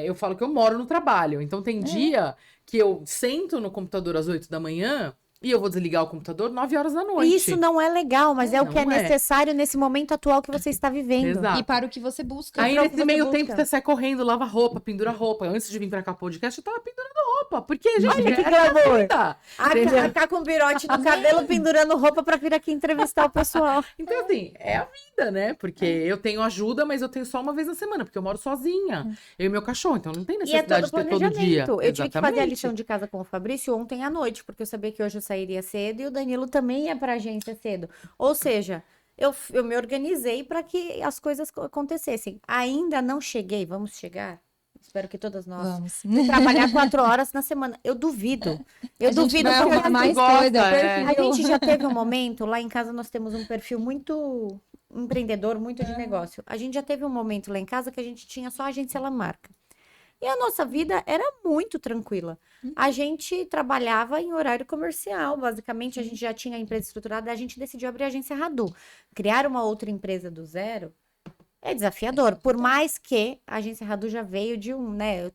eu falo que eu moro no trabalho. Então tem dia que eu sento no computador às 8 da manhã e eu vou desligar o computador 9 horas da noite. Isso não é legal, mas é o que é Não é. necessário nesse momento atual que você está vivendo. Exato. E para o que você busca. Aí, Pra o que nesse você meio busca. tempo, você sai correndo, lava roupa, pendura roupa. Antes de vir pra cá podcast, eu tava pendurando roupa. Porque, gente, Olha que é glamour. vida. A Cá com o virote no cabelo, pendurando roupa pra vir aqui entrevistar o pessoal. Então, assim, é a vida, né? Porque eu tenho ajuda, mas eu tenho só uma vez na semana, porque eu moro sozinha. Eu e meu cachorro, então não tem E é necessidade todo de ter todo dia. planejamento. Eu tive que fazer a Exatamente. lição de casa com o Fabrício ontem à noite, porque eu sabia que hoje eu sairia cedo e o Danilo também ia pra agência cedo. Ou seja, eu me organizei para que as coisas acontecessem. Ainda não cheguei, vamos chegar? Espero que todas nós. Vamos. Trabalhar 4 horas na semana. Eu duvido. Eu A gente duvido vai porque arrumar assim, mais gosta, coisa. é. a gente já teve um momento, lá em casa nós temos um perfil muito empreendedor, muito de negócio. A gente já teve um momento lá em casa que a gente tinha só agência Lamarca. E a nossa vida era muito tranquila. A gente trabalhava em horário comercial, basicamente, a gente já tinha a empresa estruturada, a gente decidiu abrir a agência Radu. Criar uma outra empresa do zero é desafiador, por mais que a agência Radu já veio de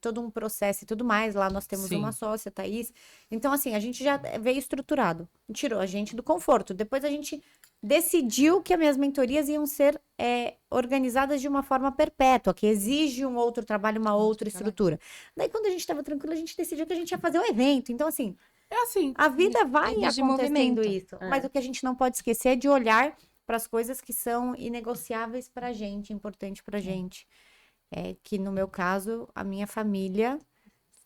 todo um processo e tudo mais. Lá nós temos Sim. uma sócia, Thaís. Então, assim, a gente já veio estruturado. Tirou a gente do conforto. Depois a gente decidiu que as minhas mentorias iam ser organizadas de uma forma perpétua, que exige um outro trabalho, uma outra estrutura. Daí, quando a gente estava tranquilo, a gente decidiu que a gente ia fazer o evento. Então, assim, É assim. a vida vai Exige acontecendo movimento. isso. É. Mas o que a gente não pode esquecer é de olhar para as coisas que são inegociáveis para a gente, importante para a gente. É que, no meu caso, a minha família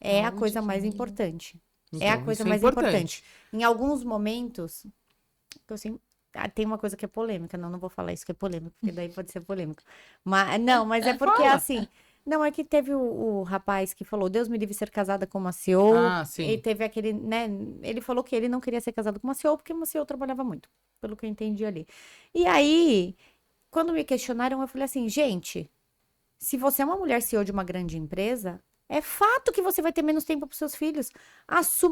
é a Saúde, coisa mais família. importante. Então, É a coisa isso é mais importante. Em alguns momentos, assim, tem uma coisa que é polêmica. Não vou falar isso que é polêmico, porque daí pode ser polêmico. Mas é porque, Fala. assim... Não, é que teve o rapaz que falou, Deus me livre ser casada com uma CEO. Ah, sim. E teve aquele, né? Ele falou que ele não queria ser casado com uma CEO porque uma CEO trabalhava muito, pelo que eu entendi ali. E aí, quando me questionaram, eu falei assim, gente, se você é uma mulher CEO de uma grande empresa, é fato que você vai ter menos tempo para seus filhos.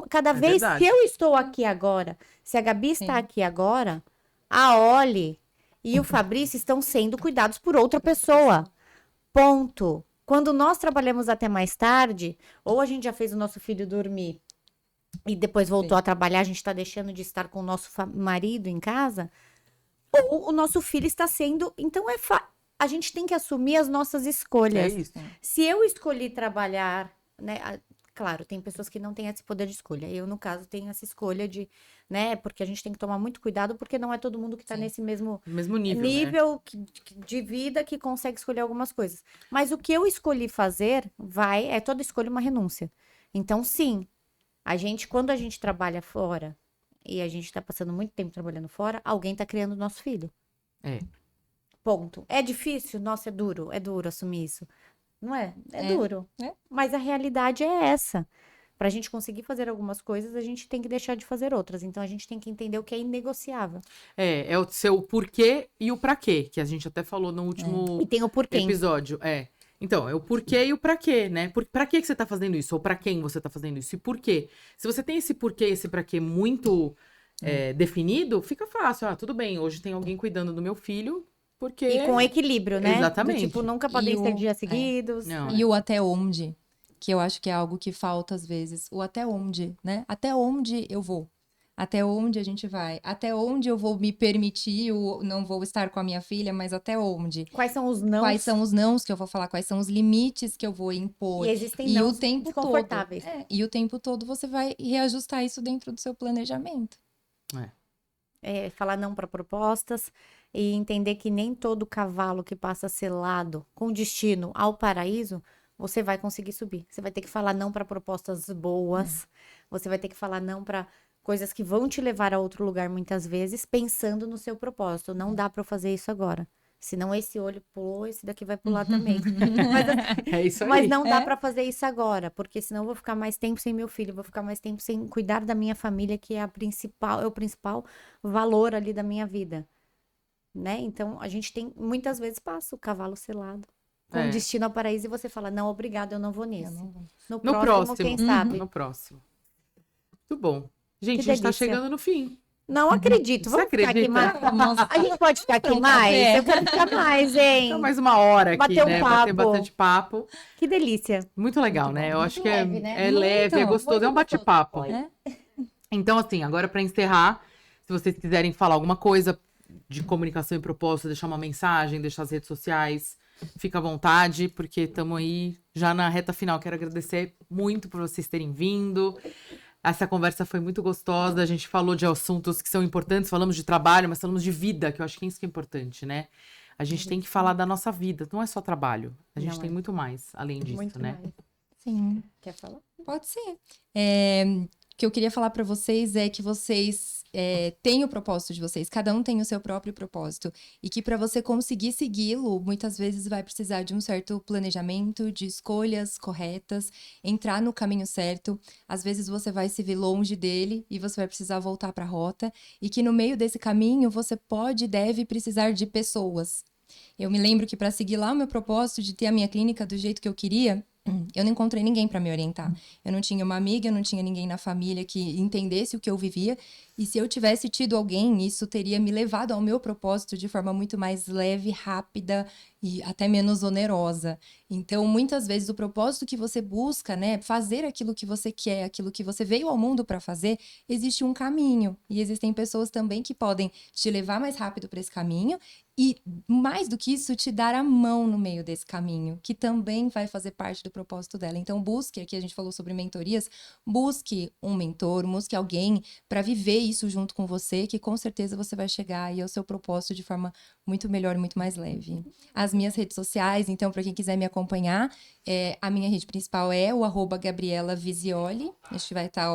Cada vez verdade. que eu estou aqui agora, se a Gabi está Sim. aqui agora, a Oli e o Fabrício estão sendo cuidados por outra pessoa. Ponto. Quando nós trabalhamos até mais tarde, ou a gente já fez o nosso filho dormir e depois voltou a trabalhar, a gente está deixando de estar com o nosso marido em casa, ou o nosso filho está sendo. Então a gente tem que assumir as nossas É escolhas. isso. Se eu escolhi trabalhar, né? Claro, tem pessoas que não têm esse poder de escolha. Eu, no caso, tenho essa escolha de, né? Porque a gente tem que tomar muito cuidado, porque não é todo mundo que está Sim. nesse mesmo Mesmo nível, né? de vida que consegue escolher algumas coisas. Mas o que eu escolhi fazer toda escolha uma renúncia. Então, sim, quando a gente trabalha fora e a gente está passando muito tempo trabalhando fora, alguém está criando o nosso filho. É. Ponto. É difícil? Nossa, é duro assumir isso. Não é? É duro. É. Mas a realidade é essa. Para a gente conseguir fazer algumas coisas, a gente tem que deixar de fazer outras. Então, a gente tem que entender o que é inegociável. É o seu porquê e o pra quê, que a gente até falou no último E tem o porquê. episódio. Então, é o porquê e o pra quê, né? Pra que você tá fazendo isso? Ou pra quem você tá fazendo isso? E por quê? Se você tem esse porquê e esse pra quê muito definido, fica fácil. Ah, tudo bem, hoje tem alguém cuidando do meu filho, porque... E com equilíbrio, né? Exatamente. Do tipo, nunca podem E ser o- dias seguidos. Não, E o até onde, que eu acho que é algo que falta às vezes. O até onde, né? Até onde eu vou? Até onde a gente vai? Até onde eu vou me permitir, não vou estar com a minha filha, mas até onde? Quais são os não? Quais são os nãos que eu vou falar? Quais são os limites que eu vou impor? E existem E não o tempo todo. desconfortáveis. E o tempo todo você vai reajustar isso dentro do seu planejamento. Falar não para propostas e entender que nem todo cavalo que passa selado com destino ao paraíso, você vai conseguir subir. Você vai ter que falar não para propostas boas, Você vai ter que falar não para coisas que vão te levar a outro lugar muitas vezes, pensando no seu propósito. Não dá para eu fazer isso agora. Senão esse olho pulou, esse daqui vai pular também. É isso aí. Mas não dá para fazer isso agora, porque senão eu vou ficar mais tempo sem meu filho, vou ficar mais tempo sem cuidar da minha família, que é o principal valor ali da minha vida, né? Então a gente tem muitas vezes passa o cavalo selado com destino ao paraíso e você fala não, obrigado, eu não vou nesse. No próximo, quem sabe? No próximo. Muito bom. Gente, Que a gente tá delícia. chegando no fim. Não acredito. Você Vamos ficar aqui acredita? mais? A gente pode ficar aqui mais? Eu quero ficar mais, hein? Então, mais uma hora aqui, Bater um né? Bater papo. bastante papo. Que delícia. Muito legal, Muito né? bom. Eu Muito acho que leve, né? é leve, é Muito. gostoso, é um bate-papo. É? Então, assim, agora para encerrar, se vocês quiserem falar alguma coisa de comunicação e propósito, deixar uma mensagem, deixar as redes sociais, fica à vontade, porque estamos aí já na reta final. Quero agradecer muito por vocês terem vindo. Essa conversa foi muito gostosa. A gente falou de assuntos que são importantes, falamos de trabalho, mas falamos de vida, que eu acho que é isso que é importante, né? A gente tem que falar da nossa vida, não é só trabalho. A gente tem muito mais além disso, Muito né? mais. Sim. Quer falar? Pode ser. O que eu queria falar para vocês é que vocês têm o propósito de vocês, cada um tem o seu próprio propósito. E que para você conseguir segui-lo, muitas vezes vai precisar de um certo planejamento, de escolhas corretas, entrar no caminho certo. Às vezes você vai se ver longe dele e você vai precisar voltar para a rota. E que no meio desse caminho você pode e deve precisar de pessoas. Eu me lembro que para seguir lá o meu propósito de ter a minha clínica do jeito que eu queria, eu não encontrei ninguém para me orientar. Eu não tinha uma amiga, eu não tinha ninguém na família que entendesse o que eu vivia. E se eu tivesse tido alguém, isso teria me levado ao meu propósito de forma muito mais leve, rápida e até menos onerosa. Então, muitas vezes, o propósito que você busca, né, fazer aquilo que você quer, aquilo que você veio ao mundo para fazer, existe um caminho. E existem pessoas também que podem te levar mais rápido para esse caminho e, mais do que isso, te dar a mão no meio desse caminho, que também vai fazer parte do propósito dela. Então, busque, aqui a gente falou sobre mentorias, busque um mentor, busque alguém para viver isso junto com você, que com certeza você vai chegar aí ao seu propósito de forma muito melhor e muito mais leve. As minhas redes sociais, então, para quem quiser me acompanhar, a minha rede principal é o @Gabriela Visioli. Acho que vai estar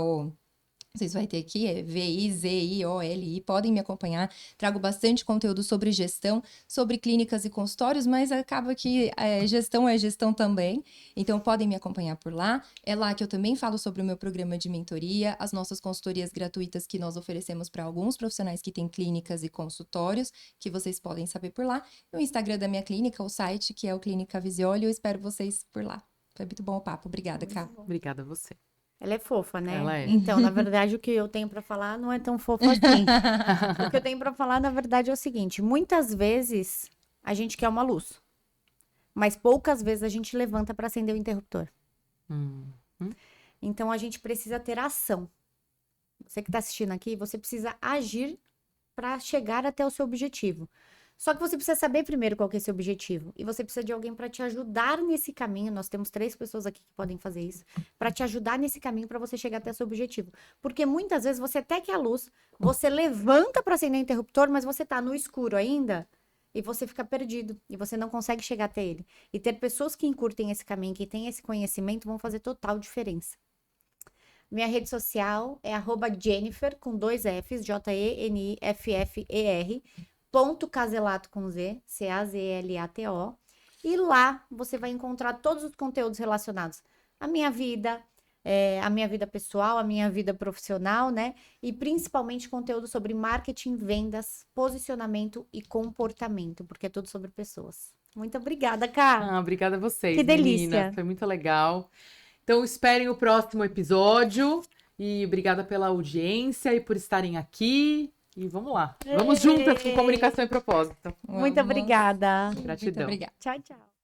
vocês vão ter aqui, é Vizioli, podem me acompanhar. Trago bastante conteúdo sobre gestão, sobre clínicas e consultórios, mas acaba que gestão é gestão também. Então, podem me acompanhar por lá. É lá que eu também falo sobre o meu programa de mentoria, as nossas consultorias gratuitas que nós oferecemos para alguns profissionais que têm clínicas e consultórios, que vocês podem saber por lá. O Instagram da minha clínica, o site, que é o Clínica Visioli, eu espero vocês por lá. Foi muito bom o papo. Obrigada, Cá. Obrigada a você. Ela é fofa, né? Ela é. Então, na verdade, o que eu tenho pra falar não é tão fofo assim. O que eu tenho pra falar, na verdade, é o seguinte: muitas vezes a gente quer uma luz, mas poucas vezes a gente levanta pra acender o interruptor. Então, a gente precisa ter ação. Você que tá assistindo aqui, você precisa agir pra chegar até o seu objetivo. Só que você precisa saber primeiro qual que é esse objetivo. E você precisa de alguém para te ajudar nesse caminho. Nós temos 3 pessoas aqui que podem fazer isso. Para te ajudar nesse caminho para você chegar até o seu objetivo. Porque muitas vezes você até quer a luz, você levanta para acender o interruptor, mas você tá no escuro ainda e você fica perdido. E você não consegue chegar até ele. E ter pessoas que encurtem esse caminho, que têm esse conhecimento, vão fazer total diferença. Minha rede social é @Jennifer, com 2 Fs, JENIFFER, .Caselato com Z, CAZELATO, e lá você vai encontrar todos os conteúdos relacionados à minha vida pessoal, à minha vida profissional, né? E principalmente conteúdo sobre marketing, vendas, posicionamento e comportamento, porque é tudo sobre pessoas. Muito obrigada, Cá. Obrigada a vocês, Que delícia. meninas. Foi muito legal. Então, esperem o próximo episódio. E obrigada pela audiência e por estarem aqui. E vamos lá. Vamos juntas com comunicação e propósito. Muito obrigada. Gratidão. Muito obrigada. Tchau, tchau.